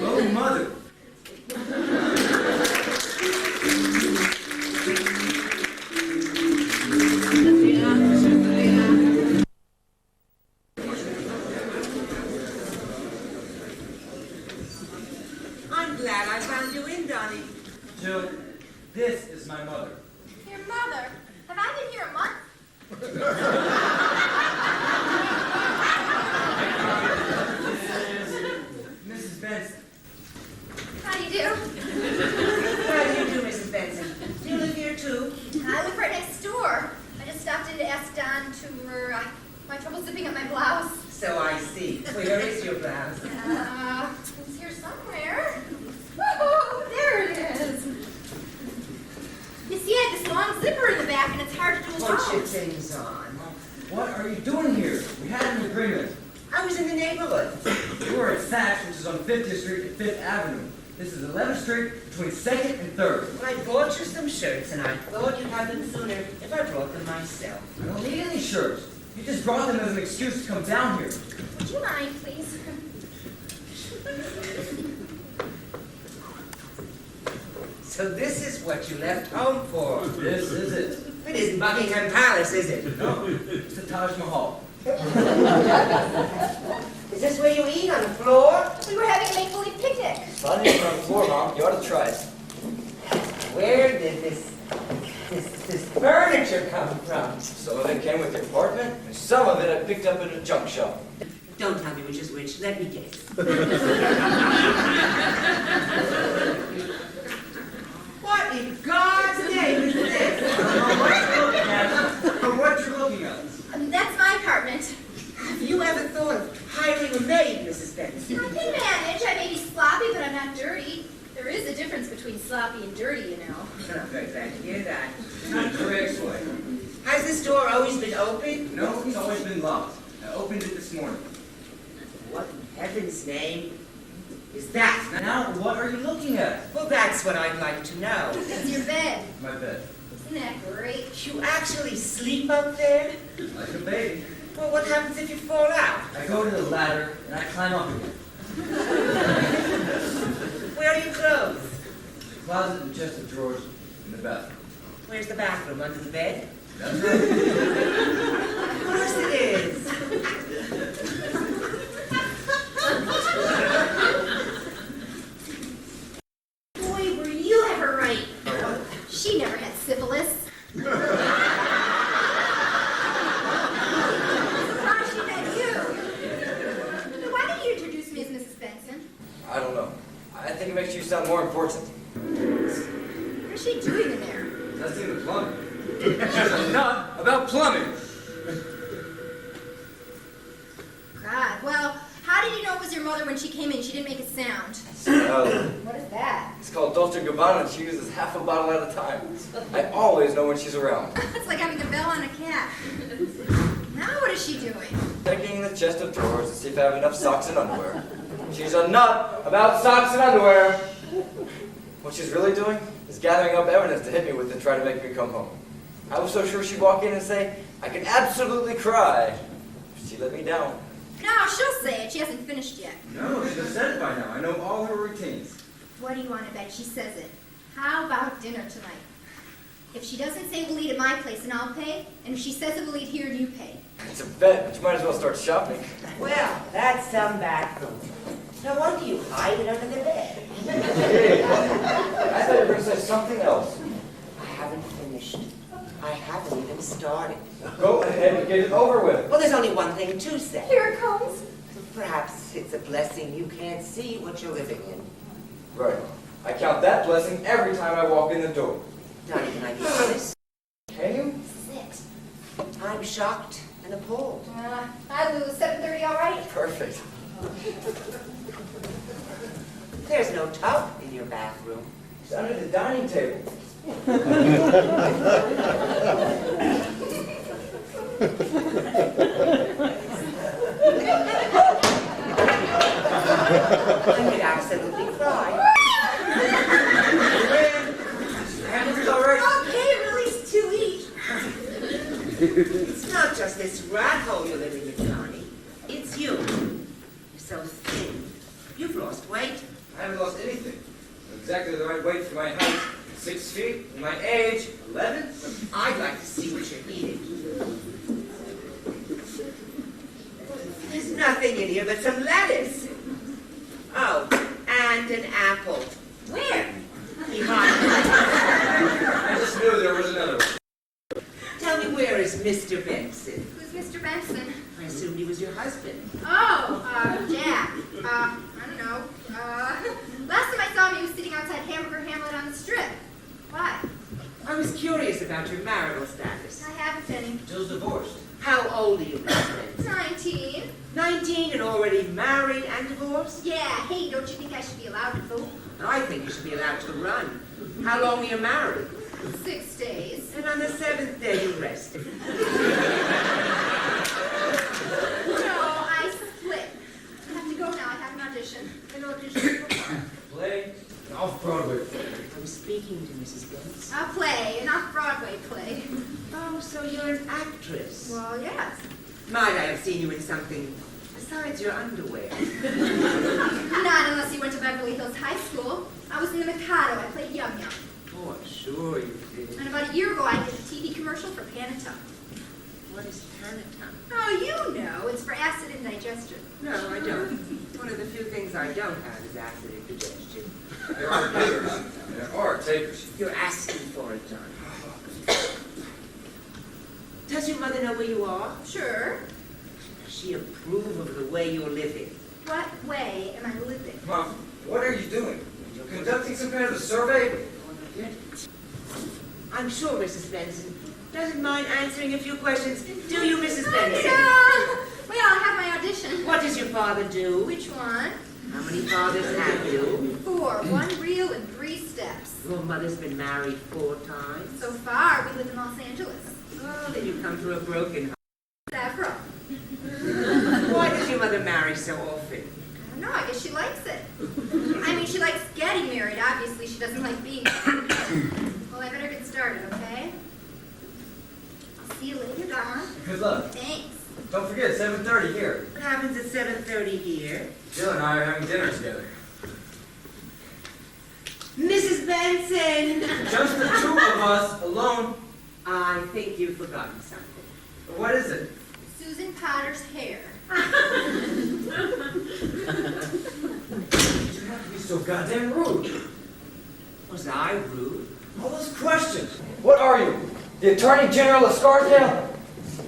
Oh, Mother. I'm glad I found you in, Donnie. Jill, this is my mother. Your mother? Have I been here a month? Mrs. Benson. How do you do? How do you do, Mrs. Benson? Do you live here, too? I live right next door. I just stopped in to ask Don to, my trouble zipping up my blouse. So I see. Where is your blouse? It's here somewhere. Oh, there it is. You see, I had this long zipper in the back, and it's hard to do Put your alone. things on. What are you doing here? We had an agreement. I was in the neighborhood. We were at Saks, which is on 50th Street and 5th Avenue. This is 11th Street between 2nd and 3rd. Well, I bought you some shirts, and I thought you'd have them sooner if I brought them myself. I don't need any shirts. You just brought them as an excuse to come down here. Would you mind, please? So this is what you left home for. This is it. It isn't Buckingham Palace, is it? No, it's the Taj Mahal. Is this where you eat, on the floor? We were having a make-believe picnic. Fun on the floor, Mom. You ought to try it. Where did this furniture come from? Some of it came with the apartment, and some of it I picked up at a junk shop. Don't tell me which is which. Let me guess. What in God's name is this? From what you're looking at. That's my apartment. Have you ever thought of hiring a maid, Mrs. Benson? I can manage. I may be sloppy, but I'm not dirty. There is a difference between sloppy and dirty, you know. I'm very glad to hear that. Not Greg's way. Has this door always been open? No, it's always been locked. I opened it this morning. What in heaven's name is that? Now, what are you looking at? Well, that's what I'd like to know. It's your bed. My bed. Isn't that great? You actually sleep up there? Like a baby. Well, what happens if you fall out? I go to the ladder and I climb up again. Where are your clothes? Closet and chest of drawers in the bathroom. Where's the bathroom? Under the bed? That's right. Of course it is. Boy, were you ever right. She never had syphilis. She had you. Why did you introduce me as Mrs. Benson? I don't know. I think it makes you sound more important. What is she doing in there? Testing the plumbing. She's a nut about plumbing. God, well, how her when she came in. She didn't make a sound. Well, What is that? it's called Dolce Gabbana, and she uses half a bottle at a time. I always know when she's around. It's like having a bell on a cat. Now what is she doing? Checking the chest of drawers to see if I have enough socks and underwear. She's a nut about socks and underwear. What she's really doing is gathering up evidence to hit me with and try to make me come home. I was so sure she'd walk in and say, I can absolutely cry. She let me down. No, she'll say it. She hasn't finished yet. No, she have said it by now. I know all her routines. What do you want to bet she says it? How about dinner tonight? If she doesn't say we'll eat at my place and I'll pay, and if she says it we'll eat here and you pay. It's a bet, but you might as well start shopping. Well, that's some bad food. No wonder you hide it under the bed. Hey, I thought you were going to say something else. I haven't finished. I haven't even started. Go ahead and get it over with. Well, there's only one thing to say. Here it comes. Perhaps it's a blessing you can't see what you're living in. Right. I count that blessing every time I walk in the door. Donnie, can I be honest? Can you? This is it. I'm shocked and appalled. I lose. 7:30 all right? Perfect. There's no tub in your bathroom. It's under the dining table. I could absolutely cry. Hamburgers all right? Okay, release 2 each. It's not just this rat hole you're living in, Donnie. It's you. You're so thin. You've lost weight. I haven't lost anything. I'm exactly the right weight for my height. 6 feet. And my age, 11. I'd like to see what you're eating. There's nothing in here but some lettuce. Oh, and an apple. Where? Behind you. I just knew there was another one. Tell me, where is Mr. Benson? Who's Mr. Benson? I assumed he was your husband. Oh, Jack. I don't know. Last time I saw him, he was sitting outside Hamburger Hamlet on the strip. Why? I was curious about your marital status. I haven't any. Jill's divorced. How old are you, Mr. Benson? 19. 19 and already married and divorced? Yeah, hey, don't you think I should be allowed to vote? I think you should be allowed to run. How long were you married? 6 days. And on the 7th day you rested. No, I split. I have to go now. I have an audition. An audition. Play an off-Broadway. I'm speaking to Mrs. Benson. A play, an off-Broadway play. Oh, so you're an actress. Well, yes. Might I have seen you in something besides your underwear? Not unless you went to Beverly Hills High School. I was in the Mikado. I played Yum Yum. Oh, I'm sure you did. And about a year ago, I did a TV commercial for Panatum. What is Panatum? Oh, you know. It's for acid indigestion. No, I don't. One of the few things I don't have is acid indigestion. There are givers. There are takers. You're asking for it, John. Does your mother know where you are? Sure. Does she approve of the way you're living? What way am I living? Mom, what are you doing? You're conducting some kind of a survey? I'm sure Mrs. Benson doesn't mind answering a few questions. Do you, Mrs. Well, Benson? I have my audition. What does your father do? Which one? How many fathers have you? 4. 1 real and 3 steps. Your mother's been married 4 times. So far, we live in Los Angeles. Oh, then you come to a broken home. Afro. Why does your mother marry so often? I don't know. I guess she likes it. I mean, she likes getting married. Obviously, she doesn't like being married. Well, I better get started, okay? I'll see you later, Don. Good luck. Thanks. Don't forget, 7:30 here. What happens at 7:30 here? Jill and I are having dinner together. Mrs. Benson! Just the 2 of us alone. I think you've forgotten something. What is it? Susan Potter's hair. You have to be so goddamn rude. Was I rude? All those questions. What are you? The Attorney General of Scarsdale?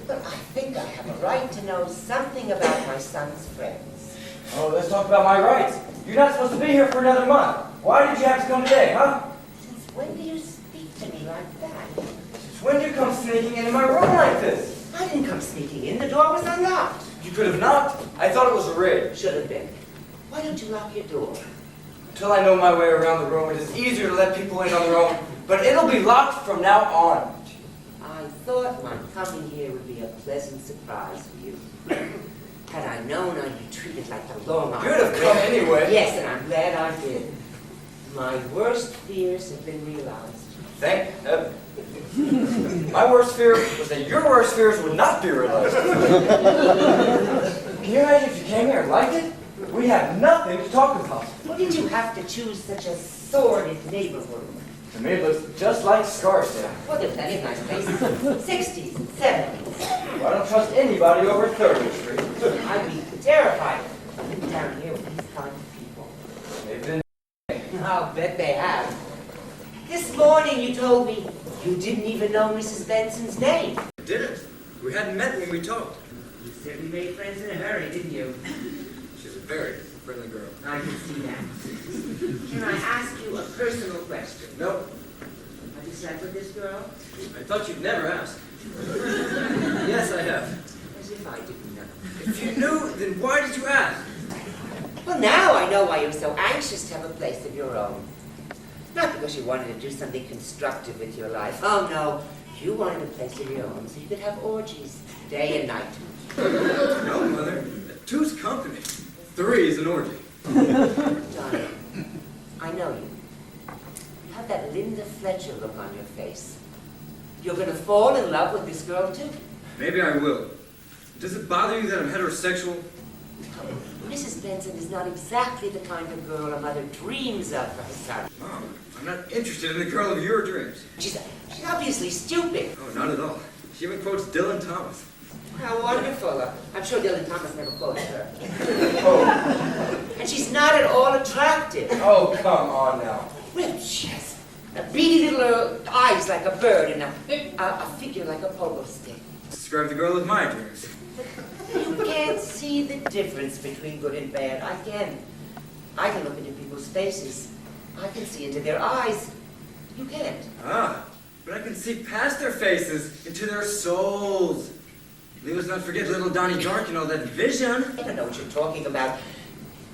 But I think I have a right to know something about my son's friends. Oh, let's talk about my rights. You're not supposed to be here for another month. Why did you have to come today, huh? Since when do you speak to me like that? Since when did you come sneaking into my room like this? I didn't come sneaking in. The door was unlocked. You could have knocked. I thought it was a raid. Should have been. Why don't you lock your door? Until I know my way around the room, it is easier to let people in on their own, but it'll be locked from now on. I thought my coming here would be a pleasant surprise for you. Had I known I'd be treated like the Long Island. You'd have come anyway. Yes, and I'm glad I did. My worst fears have been realized. Thank heaven. My worst fear was that your worst fears would not be realized. Can you imagine if you came here and liked it? We have nothing to talk about. Why did you have to choose such a sordid neighborhood? To me, it looks just like Scarsdale. Well, there are plenty of nice places. 60s and 70s. I don't trust anybody over 30th Street. I'd be terrified of living down here with these kind of people. They've been. I'll bet they have. This morning you told me you didn't even know Mrs. Benson's name. Didn't. We hadn't met when we talked. You certainly made friends in a hurry, didn't you? She's a very friendly girl. I can see that. Can I ask you a personal question? Nope. Have you slept with this girl? I thought you'd never ask. Yes, I have. As if I didn't know. If you knew, then why did you ask? Well, now I know why you were so anxious to have a place of your own. Not because you wanted to do something constructive with your life. Oh, no. You wanted a place of your own so you could have orgies day and night. No, Mother. Two's company. Three is an orgy. Johnny, I know you. You have that Linda Fletcher look on your face. You're going to fall in love with this girl, too. Maybe I will. Does it bother you that I'm heterosexual? Mrs. Benson is not exactly the kind of girl a mother dreams of for her son. Mom, I'm not interested in the girl of your dreams. She's obviously stupid. Oh, not at all. She even quotes Dylan Thomas. How wonderful. I'm sure Dylan Thomas never quoted her. Oh, And she's not at all attractive. oh, come on now. Well, she has beady little eyes like a bird and a figure like a pogo stick. Describe the girl of my dreams. You can't see the difference between good and bad. I can. I can look into people's faces. I can see into their eyes. You can't. Ah, but I can see past their faces into their souls. Let's not forget little Donnie Dark and all that vision. I don't know what you're talking about.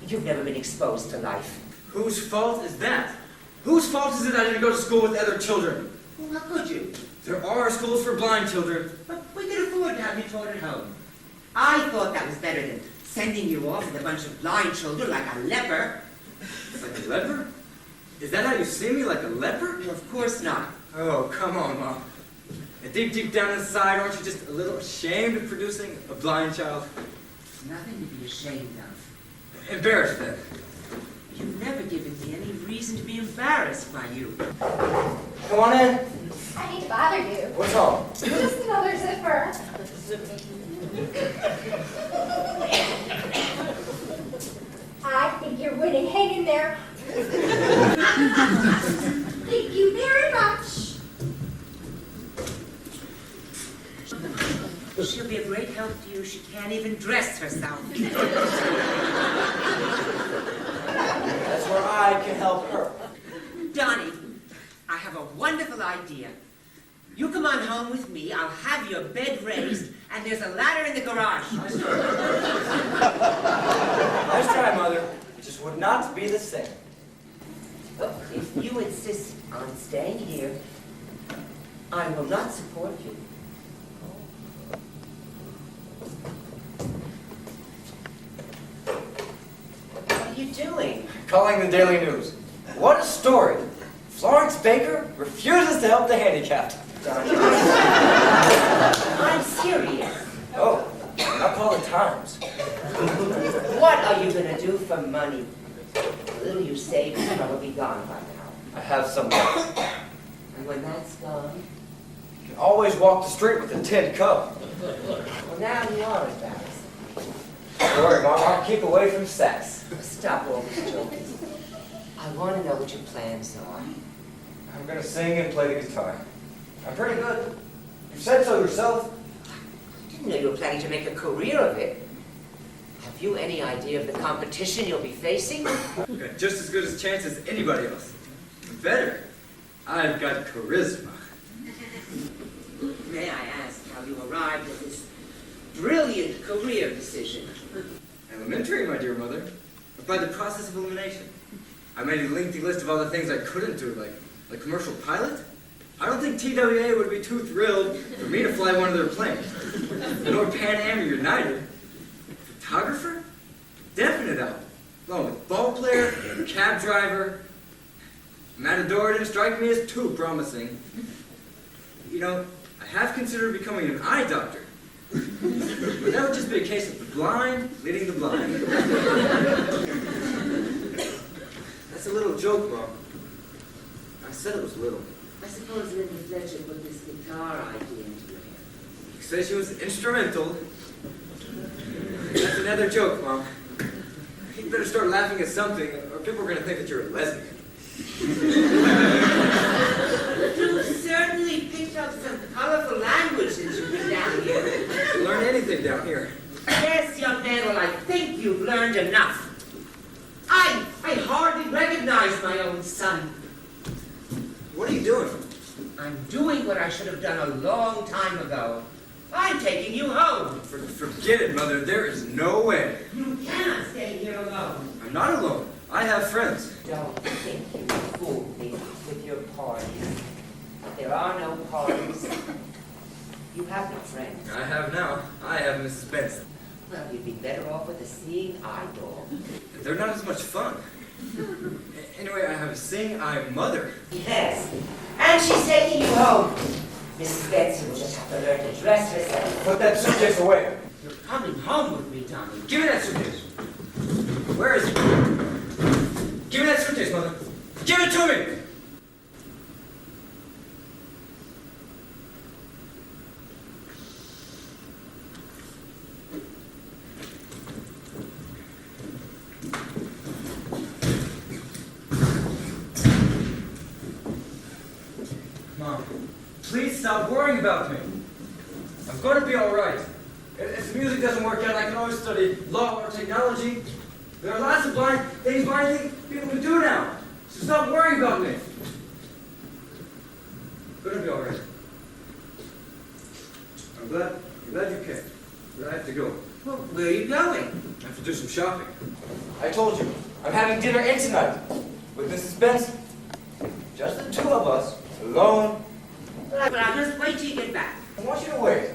You've never been exposed to life. Whose fault is that? Whose fault is it I didn't go to school with other children? Well, how could you? There are schools for blind children. But we could afford to have you taught at home. I thought that was better than sending you off with a bunch of blind children like a leper. Like a leper? Is that how you see me, like a leper? Well, of course not. Oh, come on, Mom. And deep down inside, aren't you just a little ashamed of producing a blind child? There's nothing to be ashamed of. Embarrassed then. You've never given me any reason to be embarrassed by you. Come on in. I hate to bother you. What's wrong? Just another zipper. I think you're winning. Hang in there. Thank you very much. She'll be a great help to you. She can't even dress herself. That's where I can help her. Donnie, I have a wonderful idea. You come on home with me, I'll have your bed raised, and there's a ladder in the garage. Nice try, Mother. It just would not be the same. Look, if you insist on staying here, I will not support you. What are you doing? Calling the Daily News. What a story. Florence Baker refuses to help the handicapped. Donnie, I'm serious. Oh, I'll call the Times. What are you going to do for money? The little you saved is probably gone by now. I have some money. And when that's gone, You can always walk the street with a tin cup. well, now you are embarrassed. Don't worry, Mom. I'll keep away from sex. Stop all this joking. I want to know what your plans are. I'm going to sing and play the guitar. I'm pretty good. You said so yourself. I didn't know you were planning to make a career of it. Have you any idea of the competition you'll be facing? I've got just as good a chance as anybody else. Better. I've got charisma. May I ask how you arrived at this brilliant career decision? Elementary, my dear mother. but by the process of elimination. I made a lengthy list of all the things I couldn't do, like commercial pilot. I don't think TWA would be too thrilled for me to fly one of their planes. Nor Pan Am United. Photographer? Definite out. Along with ball player, cab driver. Matador didn't strike me as too promising. You know, I have considered becoming an eye doctor. But that would just be a case of the blind leading the blind. That's a little joke, Mom. I said it was little. I suppose Linda Fletcher put this guitar idea into your head. You say she was instrumental. That's another joke, Mom. You better start laughing at something, or people are going to think that you're a lesbian. You certainly picked up some colorful language since you've been down here. You learn anything down here. Yes, young man, well, I think you've learned enough. I hardly recognize my own son. What are you doing? I'm doing what I should have done a long time ago. I'm taking you home. Forget it, Mother. There is no way. You cannot stay here alone. I'm not alone. I have friends. Don't think you fooled me with your parties. There are no parties. You have no friends. I have now. I have Mrs. Benson. Well, you'd be better off with a seeing eye doll. They're not as much fun. Anyway, I have a seeing eye mother. Yes, and she's taking you home. Mrs. Benson will just have to learn to dress herself. Put that suitcase away. You're coming home with me, Tommy. Give me that suitcase. Where is it? Give me that suitcase, Mother. Give it to me! Mom, please stop worrying about me. I'm going to be all right. If the music doesn't work out, I can always study law or technology. There are lots of blind things people can do now. So stop worrying about me. I'm going to be all right. I'm glad you came. But I have to go. Well, where are you going? I have to do some shopping. I told you, I'm having dinner in tonight with Mrs. Benson. Just the two of us, alone. But I'll just wait till you get back. I want you to wait.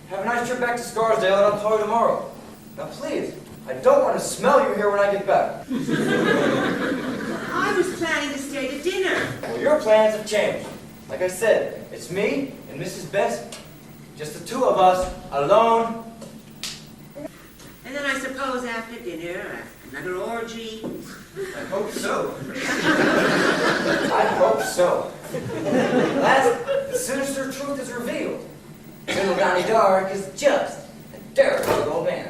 Have a nice trip back to Scarsdale, and I'll call you tomorrow. Now, please, I don't want to smell you here when I get back. I was planning to stay to dinner. Well, your plans have changed. Like I said, it's me and Mrs. Benson. Just the two of us, alone. And then I suppose after dinner, another orgy. I hope so. I hope so. Last, the sinister truth is revealed. Little Donnie Dark is just a terrible old man.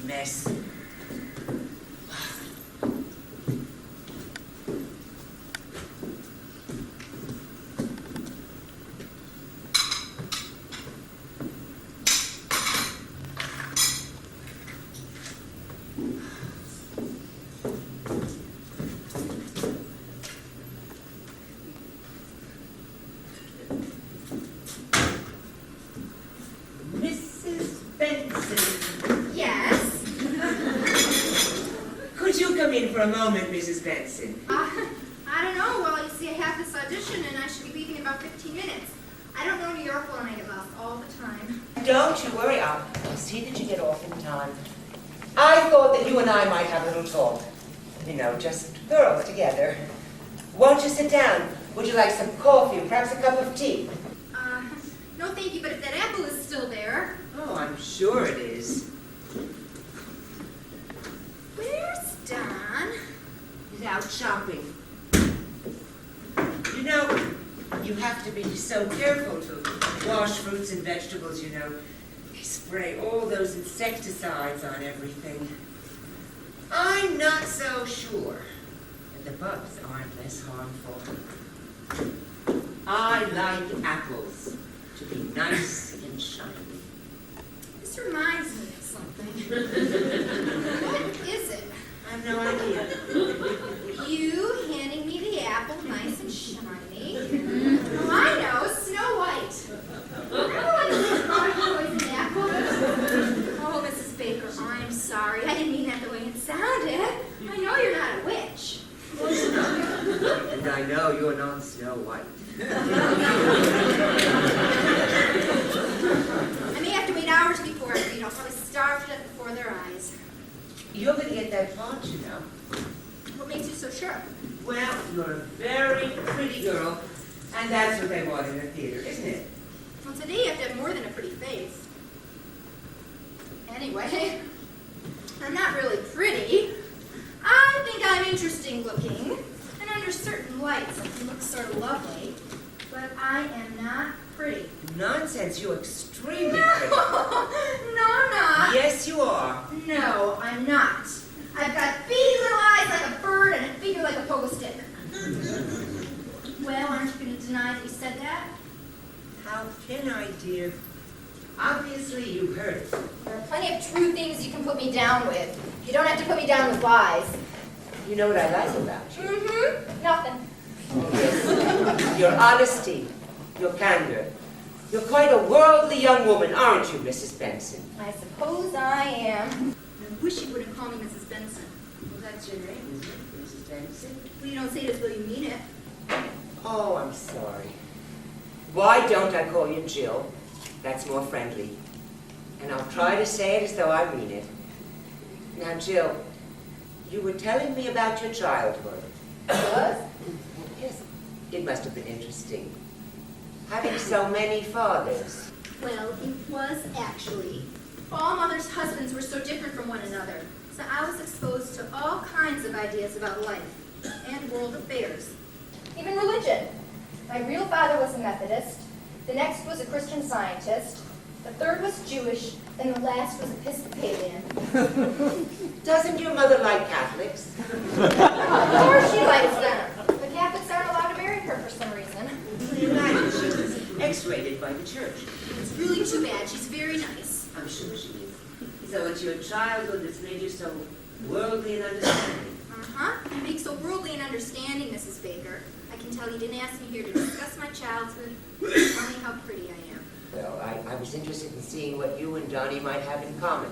Mess. Mrs. Benson. Yes? Could you come in for a moment, Mrs. Benson? I don't know. Well, you see, I have this audition, and I should be leaving in about 15 minutes. I don't know New York well, and I get lost all the time. Don't you worry, I'll see that you get off in time. I thought that you and I might have a little talk. You know, just girls together. Won't you sit down? Would you like some coffee or perhaps a cup of tea? No, thank you, but if that apple is still there. Oh, I'm sure it is. Where's Don? He's out shopping. You know, you have to be so careful to wash fruits and vegetables, you know. They spray all those insecticides on everything. I'm not so sure that the bugs aren't less harmful. I like apples to be nice and shiny. This reminds me. What is it? I have no idea. You handing me the apple, nice and shiny. Oh, I know, Snow White. Remember when you just bought a poison apple? Oh, Mrs. Baker, I'm sorry. I didn't mean that the way it sounded. I know you're not a witch. And I know you're not Snow White. I may have to wait hours before I feed. I'll probably starve to death before their eyes. You're going to get that part, you know. What makes you so sure? Well, you're a very pretty girl, and that's what they want in the theater, isn't it? Well, today you have to have more than a pretty face. Anyway, I'm not really pretty. I think I'm interesting looking, and under certain lights I can look sort of lovely, but I am not pretty. Nonsense, you're extremely No, pretty. no, I'm not. Yes, you are. No, I'm not. I've got big little eyes like a bird and a figure like a pogo stick. Well, aren't you going to deny that you said that? How can I, dear? Obviously, you heard it. There are plenty of true things you can put me down with. You don't have to put me down with lies. You know what I like about you? Mm-hmm. Nothing. Yes. Your honesty, your candor. You're quite a worldly young woman, aren't you, Mrs. Benson? I suppose I am. I wish you wouldn't call me Mrs. Benson. Well, that's your name, isn't it, Mrs. Benson? Well, you don't say it as though you mean it. Oh, I'm sorry. Why don't I call you Jill? That's more friendly. And I'll try to say it as though I mean it. Now, Jill, you were telling me about your childhood. Was? Yes, it must have been interesting. Having so many fathers. Well, it was actually. All mothers' husbands were so different from one another, so I was exposed to all kinds of ideas about life and world affairs. Even religion. My real father was a Methodist, the next was a Christian Scientist, the third was Jewish, and the last was Episcopalian. Doesn't your mother like Catholics? Of course she likes them. The Catholics aren't allowed to marry her for some reason. Imagine she was X-rated by the church. It's really too bad. She's very nice. I'm sure she is. So it's your childhood that's made you so worldly and understanding. Uh-huh. You make so worldly and understanding, Mrs. Baker. I can tell you didn't ask me here to discuss my childhood. Tell me how pretty I am. Well, I was interested in seeing what you and Donnie might have in common.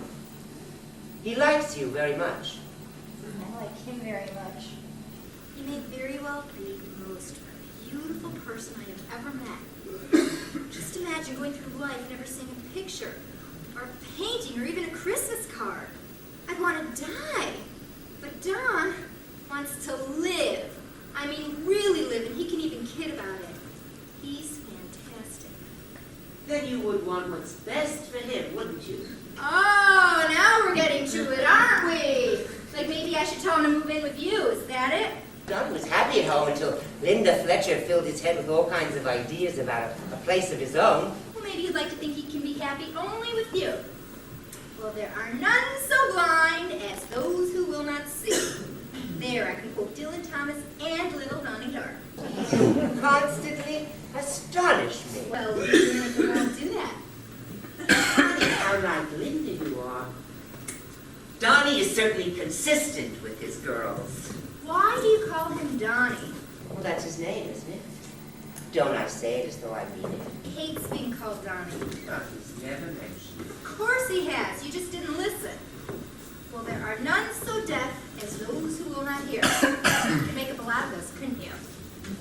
He likes you very much. I like him very much. He may very well be the most beautiful person I have ever met. Just imagine going through life never seeing a picture, or a painting, or even a Christmas card. I'd want to die. But Don wants to live. I mean, really live, and he can even kid about it. He's fantastic. Then you would want what's best for him, wouldn't you? Oh, now we're getting to it, aren't we? Like maybe I should tell him to move in with you. Is that it? Don was happy at home until Linda Fletcher filled his head with all kinds of ideas about a place of his own. Well, maybe he'd like to think he can be happy only with you. Well, there are none so blind as those who will not see. There, I can quote Dylan Thomas and Little Donnie Dark. You constantly astonish me. Well, you won't do that. How like Linda you are. Donnie is certainly consistent with his girls. Why do you call him Donnie? Well, that's his name, isn't it? Don't I say it as though I mean it? He hates being called Donnie. Oh, he's never mentioned it. Of course he has. You just didn't listen. Well, there are none so deaf as those who will not hear. You could make up a lot of those, couldn't you?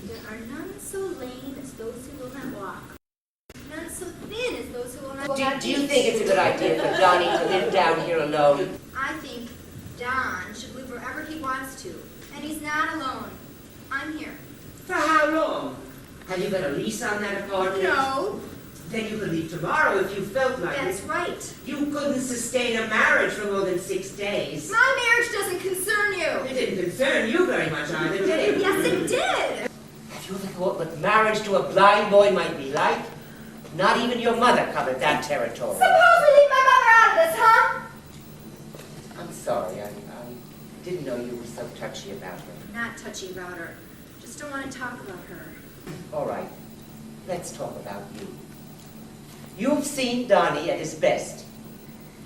There are none so lame as those who will not walk. None so thin as those who will not Do you think it's a good idea for Donnie to live down here alone? I think Don should live wherever he wants to. And he's not alone. I'm here. For how long? Have you got a lease on that apartment? No, Then you could leave tomorrow if you felt like that's it. right. You couldn't sustain a marriage for more than 6 days. My marriage doesn't concern It you. didn't concern you very much either, did it? Yes, it did. Have you ever thought what marriage to a blind boy might be like? Not even your mother covered that territory. Suppose we leave my mother out of this, huh? I'm sorry, I didn't know you were so touchy about her. Not touchy about her. Just don't want to talk about her. All right, let's talk about you. You've seen Donnie at his best.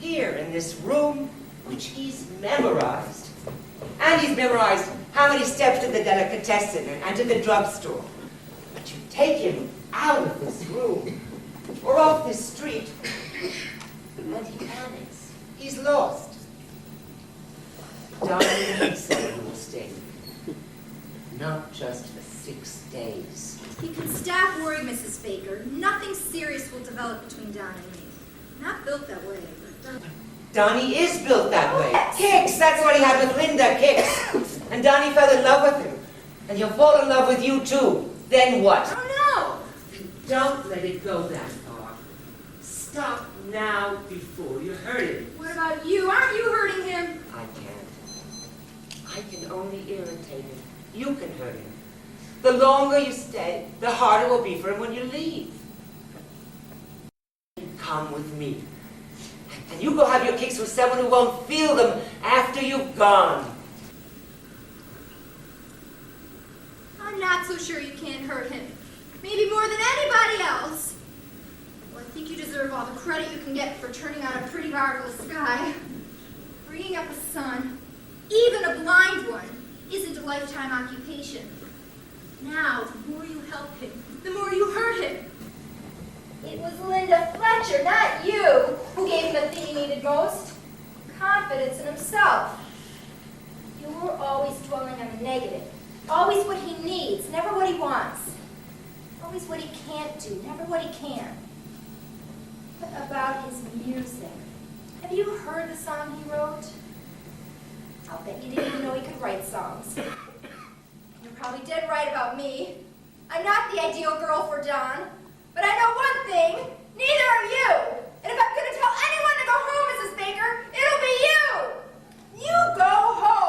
He here in this room, which he's memorized. And he's memorized how many steps to the delicatessen and to the drugstore. But you take him out of this room, or off this street, and he panics. He's lost. Darling needs someone who will stay. Not just for 6 days. You can stop worrying, Mrs. Baker. Nothing serious will develop between Don and me. Not built that way, but... Donnie is built that way. Kicks, that's what he had with Linda, Kicks. And Donnie fell in love with him. And he'll fall in love with you too. Then what? Oh, Don't let it go that far. Stop now before you hurt him. no! What about you? Aren't you hurting him? I can't. I can only irritate him. You can hurt him. The longer you stay, the harder it will be for him when you leave. Come with me. And you go have your kicks with someone who won't feel them after you've gone. I'm not so sure you can't hurt him. Maybe more than anybody else. Well, I think you deserve all the credit you can get for turning out a pretty marvelous guy. Bringing up a son, even a blind one, isn't a lifetime occupation. Now, the more you help him, the more you hurt him. It was Linda Fletcher, not you, who gave him the thing he needed most. Confidence in himself. You were always dwelling on the negative. Always what he needs, never what he wants. Always what he can't do, never what he can. What about his music? Have you heard the song he wrote? I'll bet you didn't even know he could write songs. You're probably dead right about me. I'm not the ideal girl for Don. But I know one thing, neither are you. And if I'm going to tell anyone to go home, Mrs. Baker, it'll be you. You go home.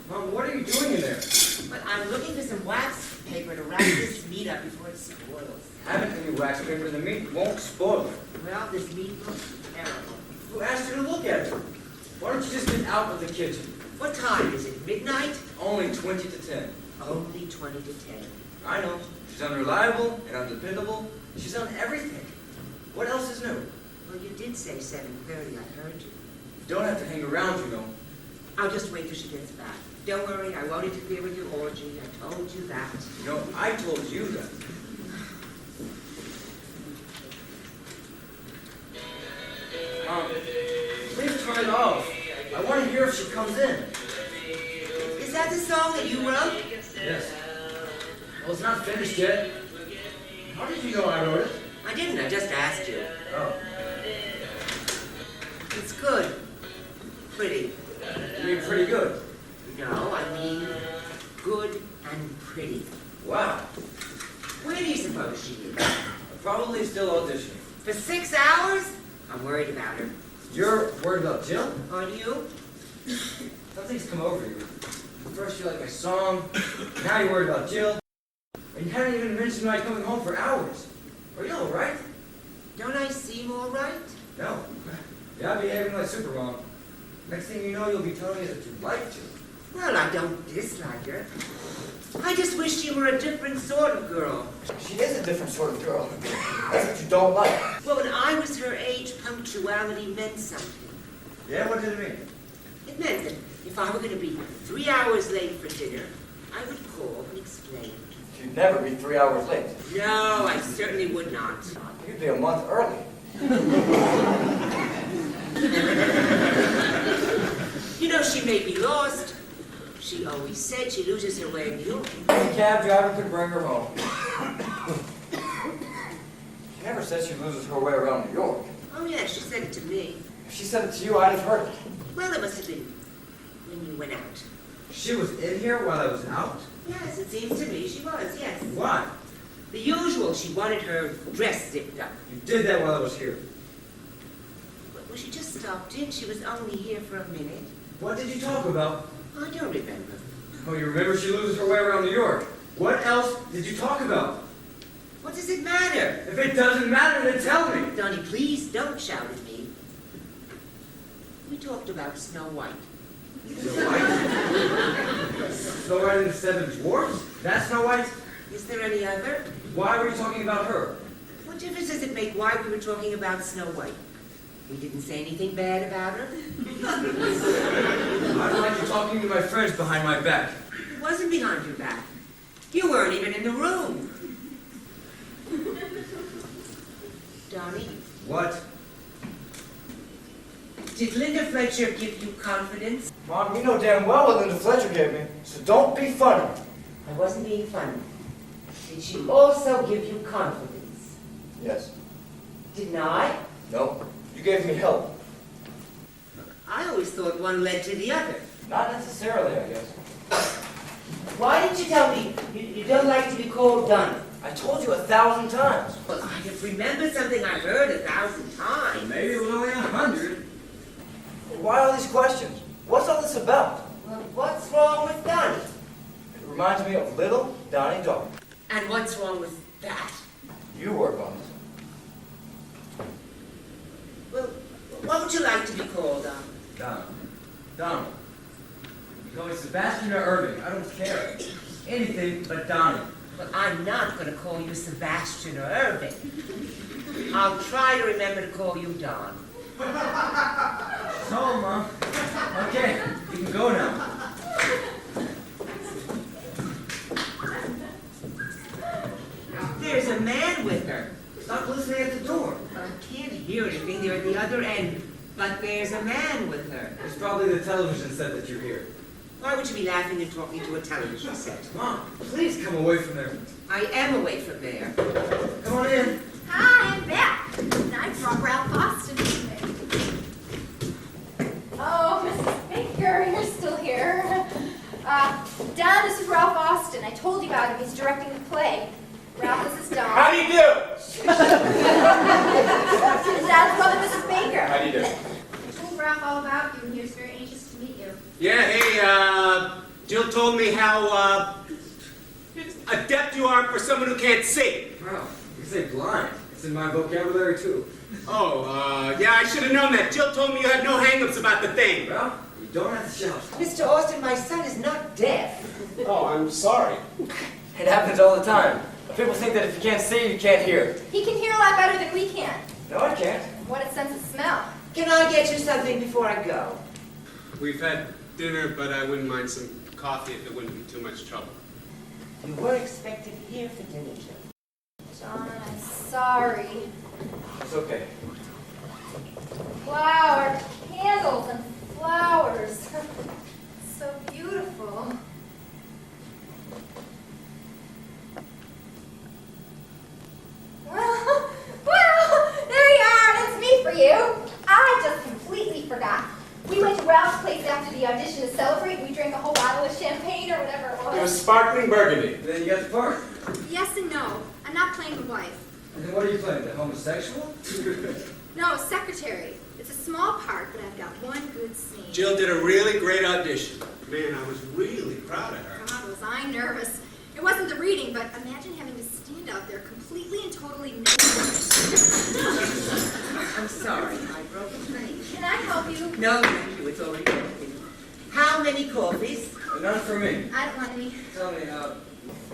Mom, what are you doing in there? But I'm looking for some wax paper to wrap this meat up before it spoils. Haven't any wax paper. The meat won't spoil. Well, this meat looks terrible. Who asked you to look at it? Why don't you just get out of the kitchen? What time is it? Midnight? Only 20 to 10. Only 20 to 10. I know. She's unreliable and undependable. She's done everything. What else is new? Well, you did say 7:30. I heard you. You don't have to hang around, you know. I'll just wait till she gets back. Don't worry, I won't interfere with your orgy. I told you that. You know, I told you that. Please turn it off. I want to hear if she comes in. Is that the song that you wrote? Yes. Well, it's not finished yet. How did you know I wrote it? I didn't. I just asked you. Oh. It's good. Pretty. You mean pretty good? No, I mean good and pretty. Wow. Where do you suppose she is? Probably still auditioning. For 6 hours? I'm worried about her. You're worried about Jill? Are you? Something's come over you. First you like my song, now you're worried about Jill. And you haven't even mentioned my coming home for hours. Are you all right? Don't I seem all right? No. You're not behaving like Supermom. Next thing you know, you'll be telling me that you like Jill. Well, I don't dislike her. I just wish she were a different sort of girl. She is a different sort of girl. That's what you don't like. Well, when I was her age, punctuality meant something. Yeah, what did it mean? It meant that if I were going to be 3 hours late for dinner, I would call and explain. You'd never be 3 hours late. No, I certainly would not. You'd be a month early. You know, she may be lost. She always said she loses her way in New York. The cab driver could bring her home. She never said she loses her way around New York. Oh, yeah, she said it to me. If she said it to you, I'd have heard it. Well, it must have been when you went out. She was in here while I was out? Yes, it seems to me she was, yes. Why? The usual. She wanted her dress zipped up. You did that while I was here. Well, she just stopped in. She was only here for a minute. What did you talk about? I don't remember. Oh, you remember she loses her way around New York. What else did you talk about? What does it matter? If it doesn't matter, then tell me. Donnie, please don't shout at me. We talked about Snow White. Snow White? Snow White and the Seven Dwarfs? That's Snow White? Is there any other? Why were you talking about her? What difference does it make why we were talking about Snow White? We didn't say anything bad about her. I don't like you talking to my friends behind my back. It wasn't behind your back. You weren't even in the room. Donnie, What? did Linda Fletcher give you confidence? Mom, you know damn well what Linda Fletcher gave me, so don't be funny. I wasn't being funny. Did she also give you confidence? Yes. Didn't I? No. You gave me help. I always thought one led to the other. Not necessarily, I guess. Why didn't you tell me you don't like to be called Donnie? I told you 1,000 times. Well, I have remembered something I heard 1,000 times. Maybe it was only 100. Why all these questions? What's all this about? Well, what's wrong with Donnie? It reminds me of little Donnie Dog. And what's wrong with that? You work on it. Well, what would you like to be called, Donald. Donald. You call me Sebastian or Irving. I don't care. Anything but Donnie. Well, I'm not going to call you Sebastian or Irving. I'll try to remember to call you Don. So, Mom. Okay, you can go now. There's a man with her. Stop listening at the door. I can't hear anything. They're at the other end. But there's a man with her. It's probably the television set that you're here. Why would you be laughing and talking to a television set? Mom, please come away from there. I am away from there. Come on in. Hi, I'm back. And I brought Ralph Austin with me. Oh, Mrs. Baker, you're still here. Don, this is Ralph Austin. I told you about him. He's directing the play. Ralph, this is Don. How do you do? And Don's brother, Mrs. Baker. How do you do? I told Ralph all about you, and he was very anxious to meet you. Yeah, hey, Jill told me how, adept you are for someone who can't see. Wow, you say blind. It's in my vocabulary, too. Oh, yeah, I should have known that. Jill told me you had no hang-ups about the thing. Well, you don't have to shout. Mr. Austin, my son is not deaf. Oh, I'm sorry. It happens all the time. People think that if you can't see, you can't hear. He can hear a lot better than we can. No, I can't. What a sense of smell. Can I get you something before I go? We've had dinner, but I wouldn't mind some coffee if it wouldn't be too much trouble. You were expected here for dinner, Jill. John, I'm sorry. It's okay. Wow, our candles and flowers. So beautiful. Well, there you are. That's me for you. I just completely forgot. We went to Ralph's place after the audition to celebrate. We drank a whole bottle of champagne or whatever it was. It was sparkling burgundy. Then you got the part. Yes and no. I'm not playing the wife. And then what are you playing, the homosexual? No, secretary. It's a small part, but I've got one good scene. Jill did a really great audition. Man, I was really proud of her. God, was I nervous. It wasn't the reading, but imagine having to stand out there completely and totally naked. I'm sorry, I broke a plate. Can I help you? No, thank you, it's already broken. How many coffees? None for me. I don't want any. Tell me,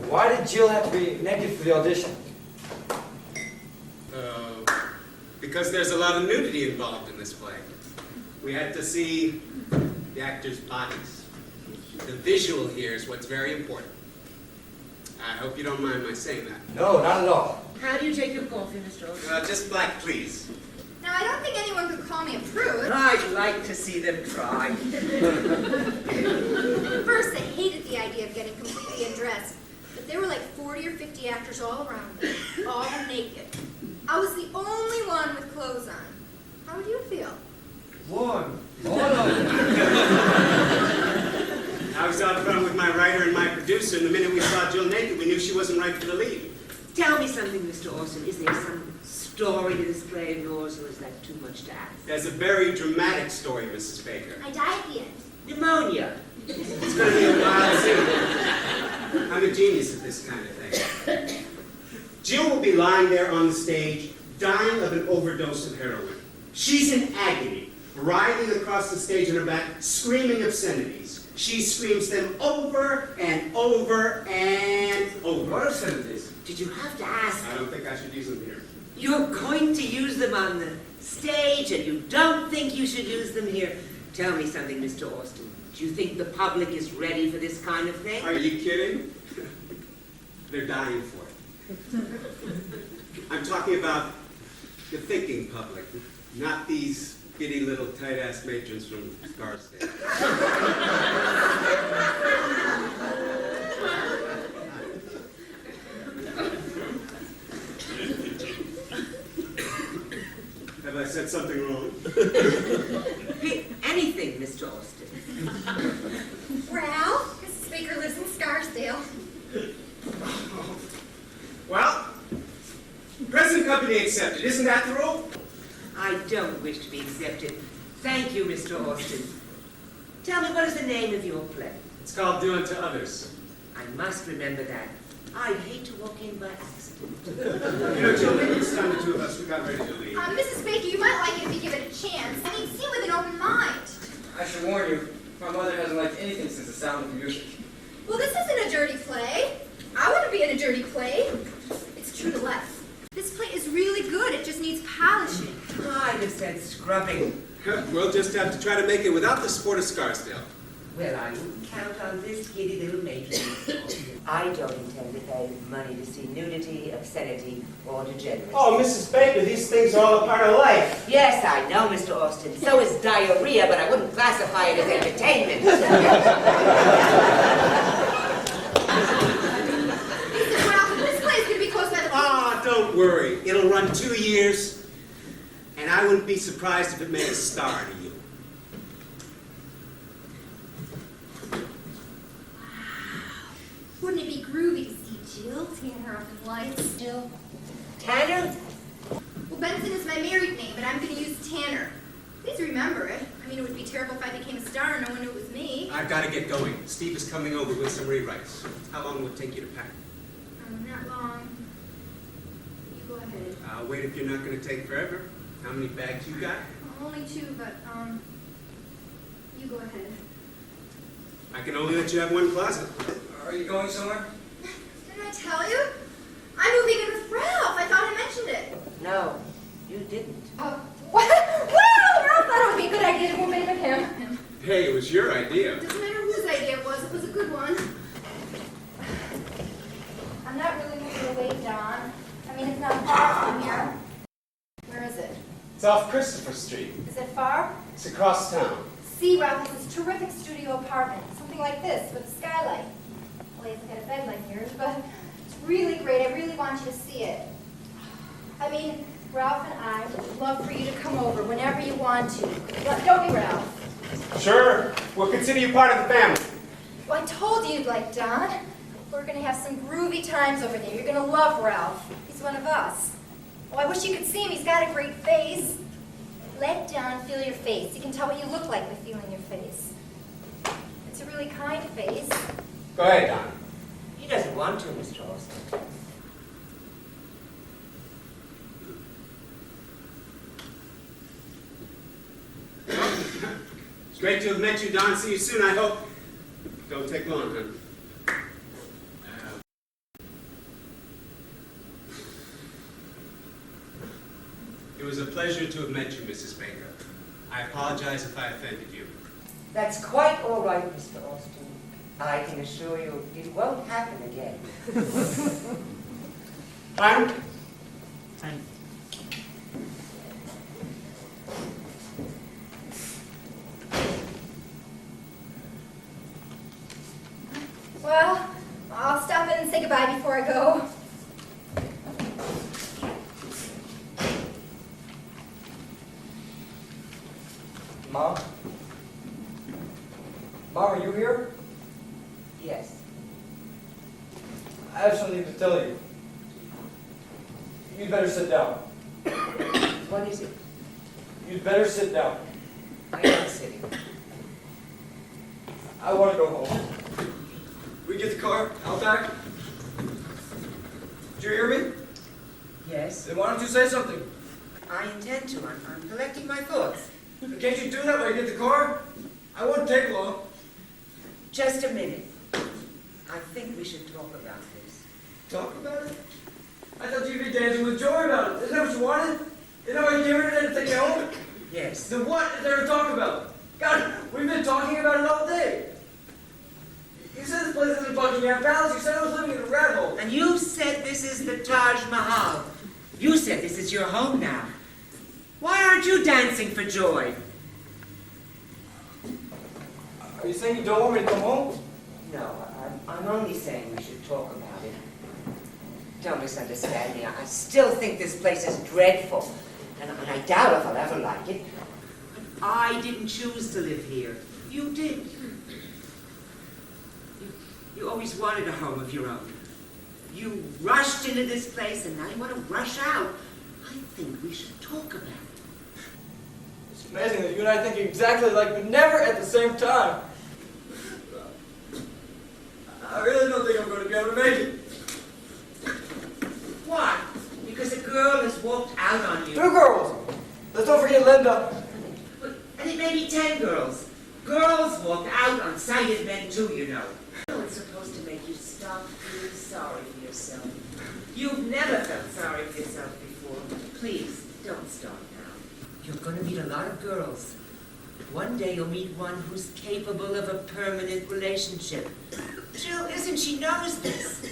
Why did Jill have to be naked for the audition? Because there's a lot of nudity involved in this play. We had to see the actors' bodies. The visual here is what's very important. I hope you don't mind my saying that. No, not at all. How do you take your coffee, Mr. Austin? Just black, please. Now, I don't think anyone could call me a prude. I'd like to see them try. At first, I hated the idea of getting completely undressed. But there were like 40 or 50 actors all around me, all naked. I was the only one with clothes on. How would you feel? Warm. I was out front with my writer and my producer, and the minute we saw Jill naked, we knew she wasn't right for the lead. Tell me something, Mr. Austin. Is there some story to this play of yours, or is that too much to ask? There's a very dramatic story, Mrs. Baker. I die at the end. Pneumonia. It's going to be a wild scene. I'm a genius at this kind of thing. Jill will be lying there on the stage, dying of an overdose of heroin. She's in agony, writhing across the stage on her back, screaming obscenities. She screams them over and over and over. What obscenities? Did you have to ask? I don't think I should use them here. You're going to use them on the stage, and you don't think you should use them here. Tell me something, Mr. Austin. Do you think the public is ready for this kind of thing? Are you kidding? They're dying for it. I'm talking about the thinking public, not these giddy little tight-ass matrons from Scarsdale. Have I said something wrong? Pick anything, Mr. Austin. Ralph, Mrs. Baker lives in Scarsdale. Well, present company accepted. Isn't that the rule? I don't wish to be accepted. Thank you, Mr. Austin. Tell me, what is the name of your play? It's called Do Unto Others. I must remember that. I'd hate to walk in by accident. You know, Jill, maybe it's time the two of us, we got ready to leave. Mrs. Baker, you might like it if you give it a chance. I mean, see it with an open mind. I should warn you, my mother hasn't liked anything since the sound of the music. Well, this isn't a dirty play. I want to be in a dirty play. It's true to life. This play is really good. It just needs polishing. I'd have said scrubbing. We'll just have to try to make it without the support of Scarsdale. Well, I wouldn't count on this giddy little matron, Mr. Austin. I don't intend to pay money to see nudity, obscenity, or degeneracy. Oh, Mrs. Baker, these things are all a part of life. Yes, I know, Mr. Austin. So is diarrhea, but I wouldn't classify it as entertainment. Listen, Ralph, this play is going to be closed by the... Ah, don't worry. It'll run 2 years, and I wouldn't be surprised if it made a star to you. Wouldn't it be groovy to see Jill Tanner up in lights? Jill? Tanner? Well, Benson is my married name, but I'm going to use Tanner. Please remember it. I mean, it would be terrible if I became a star and no one knew it was me. I've got to get going. Steve is coming over with some rewrites. How long will it take you to pack? Not long. You go ahead. I'll wait if you're not going to take forever. How many bags you got? Only 2, but, you go ahead. I can only let you have one closet. Are you going somewhere? Didn't I tell you? I'm moving in with Ralph. I thought I mentioned it. No, you didn't. Well, Ralph thought it would be a good idea to move in with him. Hey, it was your idea. Doesn't matter whose idea it was a good one. I'm not really moving away, Don. I mean, it's not far from here. Where is it? It's off Christopher Street. Is it far? It's across town. See, Ralph, it's this terrific studio apartment. Something like this, with a skylight. Well, he hasn't got a bed like yours, but it's really great. I really want you to see it. I mean, Ralph and I would love for you to come over whenever you want to. Don't you, Ralph? Sure, we'll consider you part of the family. Well, I told you you'd like Don. We're going to have some groovy times over there. You're going to love Ralph. He's one of us. Oh, I wish you could see him. He's got a great face. Let Don feel your face. He can tell what you look like by feeling your face. It's a really kind face. Go ahead, Don. He doesn't want to, Mr. Austin. It's great to have met you, Don. See you soon, I hope. Don't take long, huh? It was a pleasure to have met you, Mrs. Baker. I apologize if I offended you. That's quite all right, Mr. Austin. I can assure you it won't happen again. Fine. Well, I'll stop in and say goodbye before I go. Mom? Mom, are you here? Yes. I have something to tell you. You'd better sit down. What is it? You'd better sit down. I am sitting. I want to go home. We get the car, out back. Did you hear me? Yes, Then why don't you say something? I intend to. I'm collecting my thoughts. Can't you do that when you get the car? I won't take long. Just a minute. I think we should talk about this. Talk about it? I thought you'd be dancing with joy about it. Isn't that what you wanted? Isn't that why you came here today to take me home? Yes. Then what is there to talk about? God, we've been talking about it all day. You said this place isn't Buckingham Palace. You said I was living in a rat hole. And you said this is the Taj Mahal. You said this is your home now. Why aren't you dancing for joy? Are you saying you don't want me to come home? No, I'm only saying we should talk about it. Don't misunderstand me. I still think this place is dreadful. And I doubt if I'll ever like it. But I didn't choose to live here. You did. You always wanted a home of your own. You rushed into this place and now you want to rush out. I think we should talk about it. It's amazing that you and I think exactly alike, but never at the same time. I really don't think I'm going to be able to make it. Why? Because a girl has walked out on you. 2 girls. Let's don't forget Linda. And it may be 10 girls. Girls walk out on sighted men too, you know. It's supposed to make you stop feeling sorry for yourself. You've never felt sorry for yourself before. Please, don't start now. You're going to meet a lot of girls. One day you'll meet one who's capable of a permanent relationship. Jill, isn't she knows this?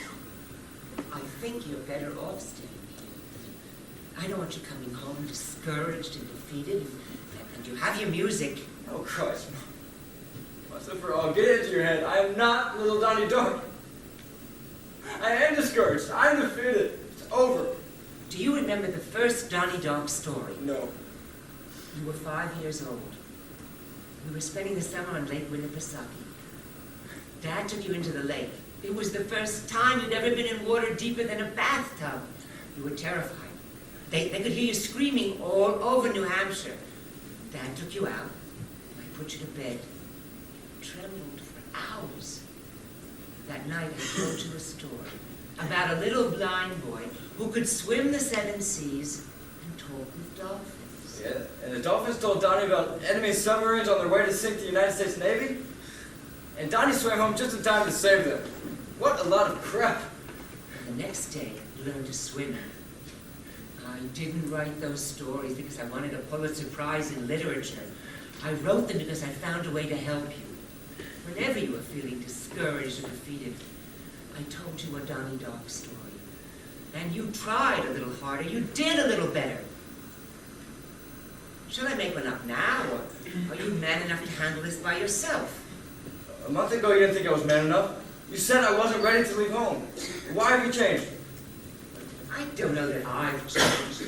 I think you're better off staying here. I don't want you coming home discouraged and defeated, and you have your music. Oh, Christ. Once and for all, get it into your head. I am not little Donnie Dark. I am discouraged. I'm defeated. It's over. Do you remember the first Donnie Dog story? No. You were 5 years old. We were spending the summer on Lake Winnipesaukee. Dad took you into the lake. It was the first time you'd ever been in water deeper than a bathtub. You were terrified. They could hear you screaming all over New Hampshire. Dad took you out. I put you to bed. You trembled for hours. That night I told you a story about a little blind boy who could swim the 7 seas and talk with dolphins. Yeah, and the Dolphins told Donnie about enemy submarines on their way to sink the United States Navy. And Donnie swam home just in time to save them. What a lot of crap. And the next day, you learned to swim. I didn't write those stories because I wanted a Pulitzer Prize in literature. I wrote them because I found a way to help you. Whenever you were feeling discouraged or defeated, I told you a Donnie Dog story. And you tried a little harder. You did a little better. Shall I make one up now, or are you man enough to handle this by yourself? A month ago, you didn't think I was man enough. You said I wasn't ready to leave home. Why have you changed? I don't know that I've changed.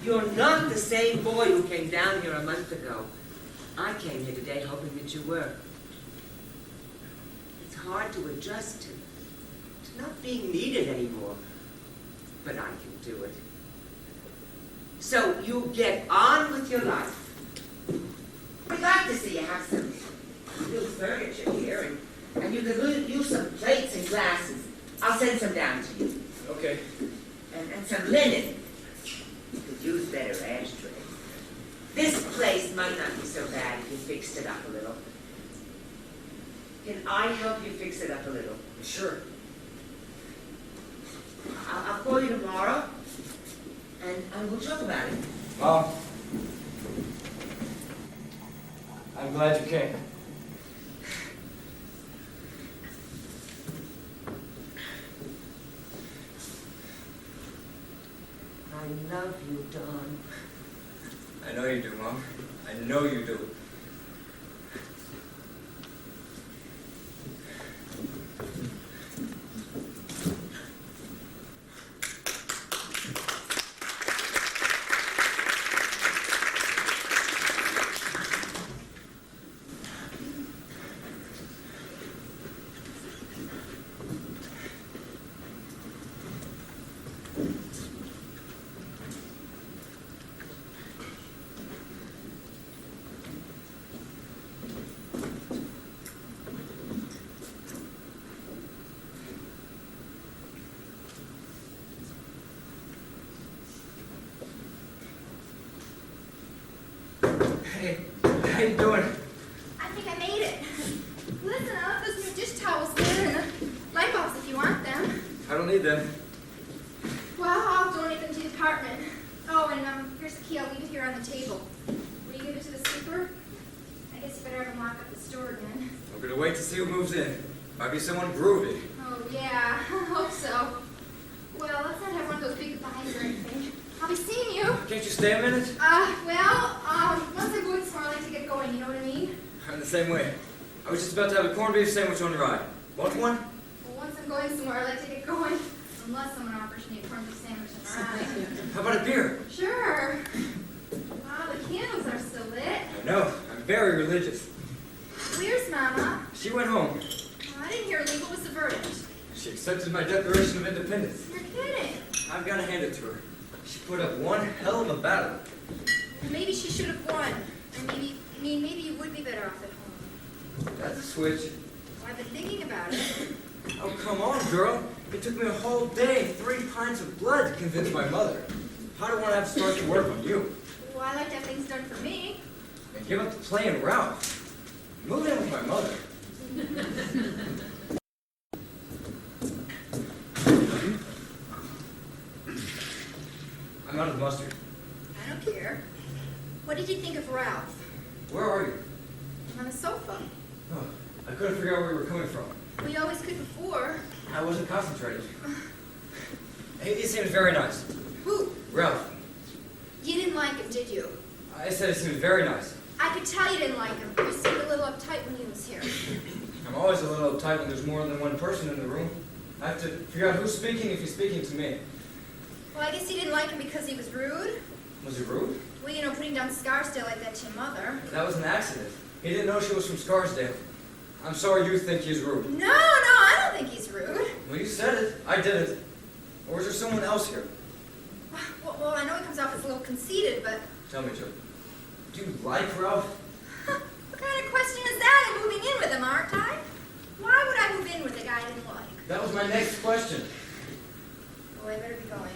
You're not the same boy who came down here a month ago. I came here today hoping that you were. It's hard to adjust to not being needed anymore. But I can do it. So you get on with your life. We'd like to see you have some new furniture here, and you can use some plates and glasses. I'll send some down to you. Okay. And some linen. You could use better ashtrays. This place might not be so bad if you fixed it up a little. Can I help you fix it up a little? Sure. I'll call you tomorrow, and we'll talk about it. Mom, I'm glad you came. I love you, Don. I know you do, Mom. I know you do. Hey, how you doing? I think I made it. Listen, I left those new dish towels there in the light box if you want them. I don't need them. Well, I'll donate them to the apartment. Oh, and here's the key. I'll leave it here on the table. Will you give it to the sweeper? I guess you better have him lock up the store again. I'm gonna wait to see who moves in. Might be someone groovy. Oh, yeah. I hope so. Well, let's not have one of those big goodbyes or anything. I'll be seeing you. Can't you stay a minute? Once I'm going somewhere, I like to get going, you know what I mean? I'm the same way. I was just about to have a corned beef sandwich on the ride. Want one? Well, once I'm going somewhere, I like to get going. Unless someone offers me a corned beef sandwich on the ride. How about a beer? Sure. Wow, the candles are still lit. I know. I'm very religious. Where's Mama? She went home. Oh, I didn't hear her leave. What was the verdict? She accepted my Declaration of Independence. You're kidding. I've got to hand it to her. She put up one hell of a battle. Well, maybe she should have won. Or maybe you would be better off at home. That's a switch. Well, I've been thinking about it. Oh, come on, girl. It took me a whole day, 3 pints of blood to convince my mother. How do I want to have to start to work on you? Well, I like to have things done for me. And give up the playing Ralph. Move in with my mother. I'm out of mustard. I don't care. What did you think of Ralph? Where are you? On the sofa. Oh, I couldn't figure out where you were coming from. We always could before. I wasn't concentrating. He seemed very nice. Who? Ralph. You didn't like him, did you? I said he seemed very nice. I could tell you didn't like him. You seemed a little uptight when he was here. I'm always a little uptight when there's more than one person in the room. I have to figure out who's speaking if he's speaking to me. Well, I guess you didn't like him because he was rude. Was he rude? Well, you know, putting down Scarsdale like that to your mother. That was an accident. He didn't know she was from Scarsdale. I'm sorry you think he's rude. No, I don't think he's rude. Well, you said it. I didn't. Or is there someone else here? Well, I know he comes off as a little conceited, but... Tell me, Joe. Do you like Ralph? What kind of question is that? I'm moving in with him, aren't I? Why would I move in with a guy I didn't like? That was my next question. Well, I better be going.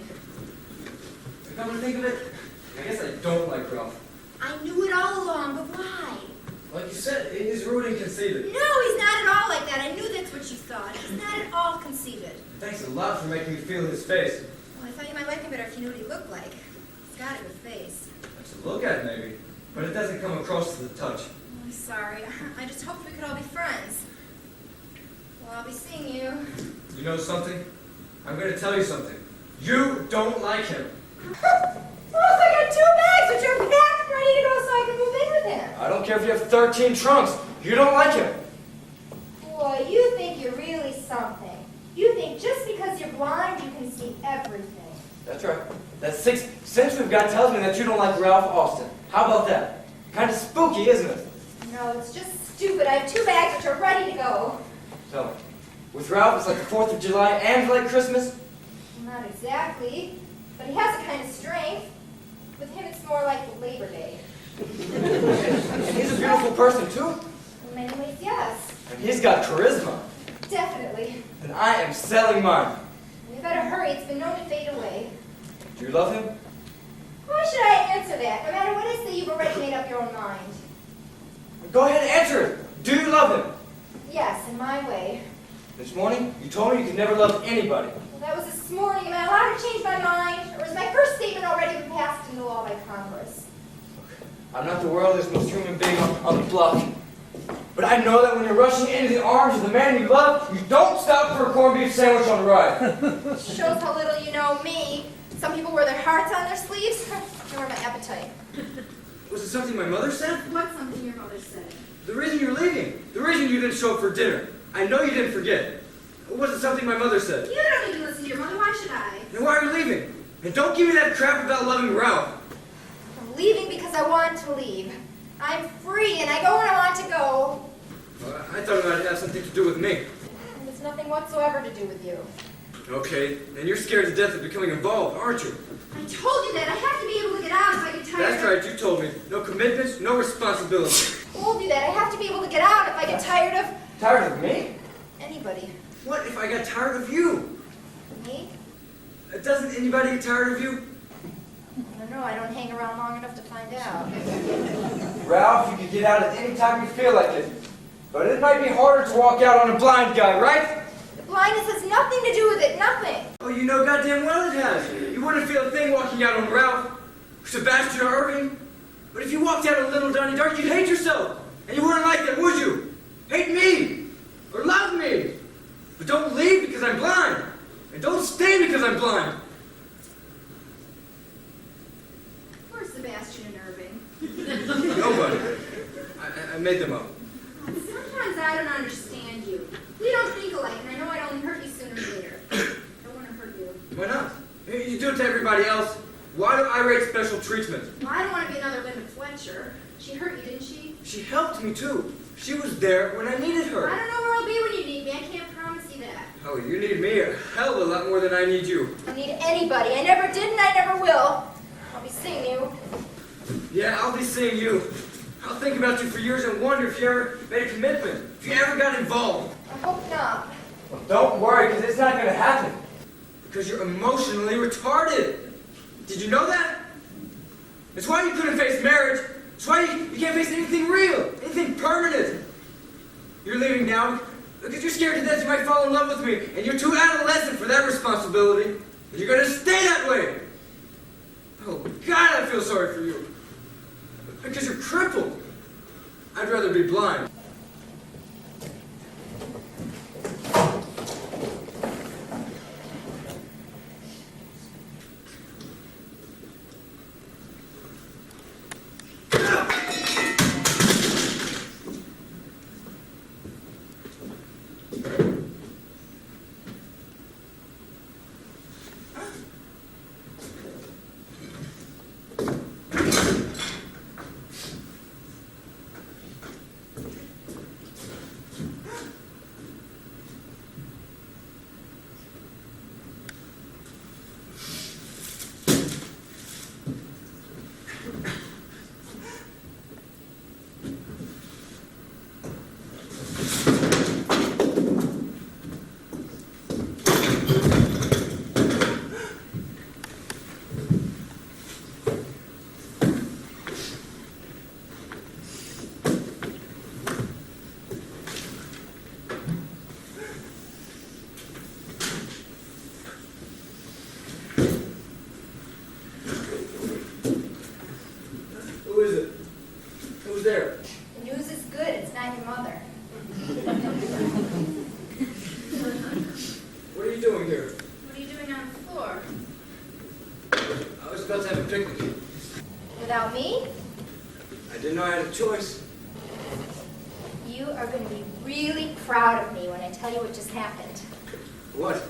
Come to think of it, I guess I don't like Ralph. I knew it all along, but why? Like you said, he's rude and conceited. No, he's not at all like that. I knew that's what you thought. He's not at all conceited. Thanks a lot for making me feel his face. Well, I thought you might like him better if you knew what he looked like. He's got a good face. To look at, maybe. But it doesn't come across to the touch. I'm sorry. I just hoped we could all be friends. Well, I'll be seeing you. You know something? I'm going to tell you something. You don't like him. Oh, I got 2 bags which are packed and ready to go so I can move in with him. I don't care if you have 13 trunks. You don't like him. Boy, you think you're really something. You think just because you're blind you can see everything. That's right. That 6th sense we've got tells me that you don't like Ralph Austin. How about that? Kind of spooky, isn't it? No, it's just stupid. I have 2 bags which are ready to go. Tell me. With Ralph, it's like the 4th of July and like Christmas? Not exactly, but he has a kind of strength. With him, it's more like Labor Day. And he's a beautiful person, too. In many ways, yes. And he's got charisma. Definitely. And I am selling mine. We better hurry. It's been known to fade away. Do you love him? Why should I answer that? No matter what I say, you've already made up your own mind. Go ahead and answer it. Do you love him? Yes, in my way. This morning, you told me you could never love anybody. Well, that was this morning. Am I allowed to change my mind? Or is my first statement already been passed into law by Congress? I'm not the world's most human being on the block. But I know that when you're rushing into the arms of the man you love, you don't stop for a corned beef sandwich on the ride. Shows how little you know me. Some people wear their hearts on their sleeves. I wear my appetite. Was it something my mother said? What's something your mother said? The reason you're leaving. The reason you didn't show up for dinner. I know you didn't forget. Was it something my mother said? You don't need to listen to your mother. Why should I? Then why are you leaving? And don't give me that crap about loving Ralph. I'm leaving because I want to leave. I'm free and I go when I want to go. I thought it might have something to do with me. And it's nothing whatsoever to do with you. Okay, and you're scared to death of becoming involved, aren't you? I told you that. I have to be able to get out if I get tired. That's right, you told me. No commitments, no responsibility. I told you that. I have to be able to get out if I get tired of Tired of me? anybody. What if I got tired of you? Me? Doesn't anybody get tired of you? don't know. I don't hang around long enough to find out. Ralph, you can get out at any time you feel like it. But it might be harder to walk out on a blind guy, right? The blindness has nothing to do with it. Nothing. Oh, you know goddamn well it has. You wouldn't feel a thing walking out on Ralph, Sebastian, or Irving. But if you walked out a little Donnie Dark, you'd hate yourself. And you wouldn't like that, would you? Hate me. Or love me. But don't leave because I'm blind. And don't stay because I'm blind. Poor Sebastian and Irving. Nobody. I made them up. Sometimes I don't understand you. We don't think alike, and I know I'd only hurt you sooner or later. I don't want to hurt you. Why not? You do it to everybody else. Why do I rate special treatment? Well, I don't want to be another Linda Fletcher. She hurt you, didn't she? She helped me too. She was there when I needed her. I don't know where I'll be when you need me. I can't promise you that. Oh, you need me a hell of a lot more than I need you. I don't need anybody. I never did and I never will. I'll be seeing you. Yeah, I'll be seeing you. I'll think about you for years and wonder if you ever made a commitment. If you ever got involved. I hope not. Well, don't worry, because it's not going to happen. Because you're emotionally retarded. Did you know that? It's why you couldn't face marriage. It's why you can't face anything real, anything permanent. You're leaving now because you're scared to death you might fall in love with me, and you're too adolescent for that responsibility. And you're going to stay that way. Oh, God, I feel sorry for you. Because you're crippled. I'd rather be blind. There. The news is good. It's not your mother. What are you doing here? What are you doing on the floor? I was about to have a picnic. Without me, I didn't know I had a choice. you are going to be really proud of me when I tell you what just happened. What?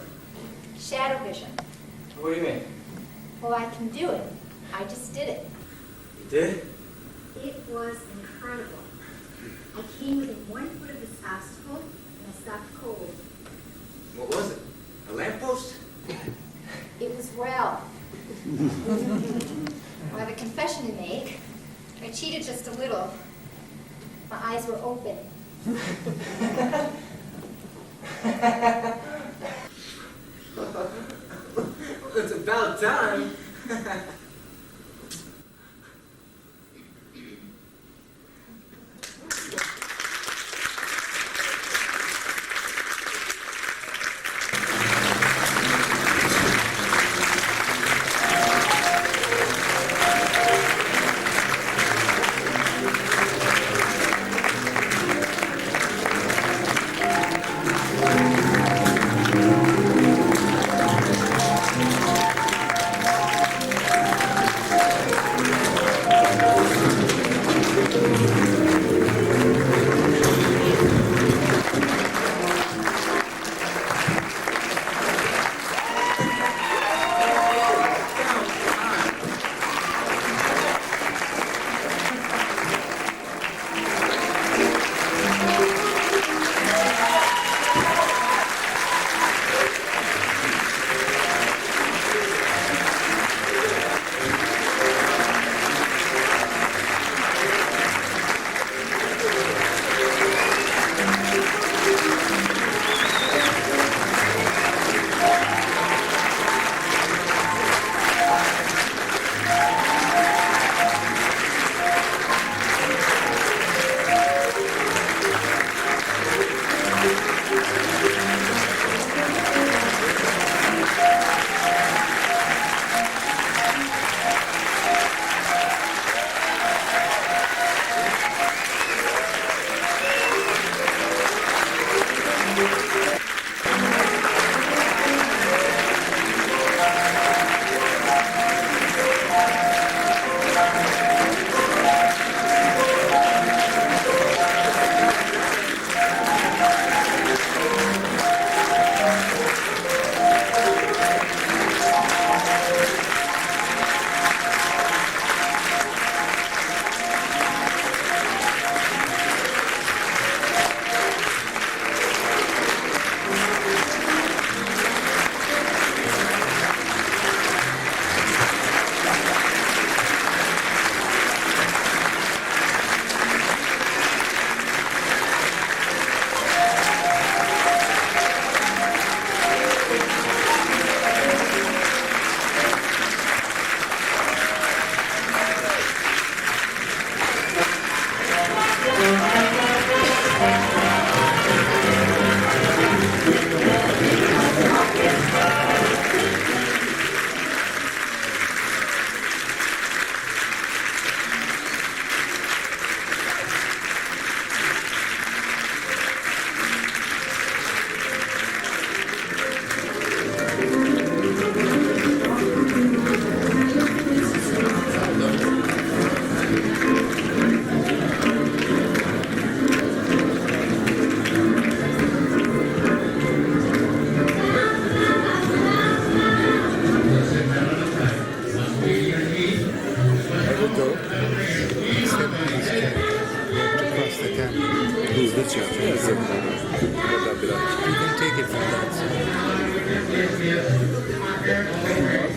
Shadow vision. What do you mean? Well, I can do it. I just did it. You did? It was incredible. I came within 1 foot of this obstacle, and I stopped cold. What was it? A lamppost? It was Ralph. I have a confession to make. I cheated just a little. My eyes were open. It's about time. a few minutes.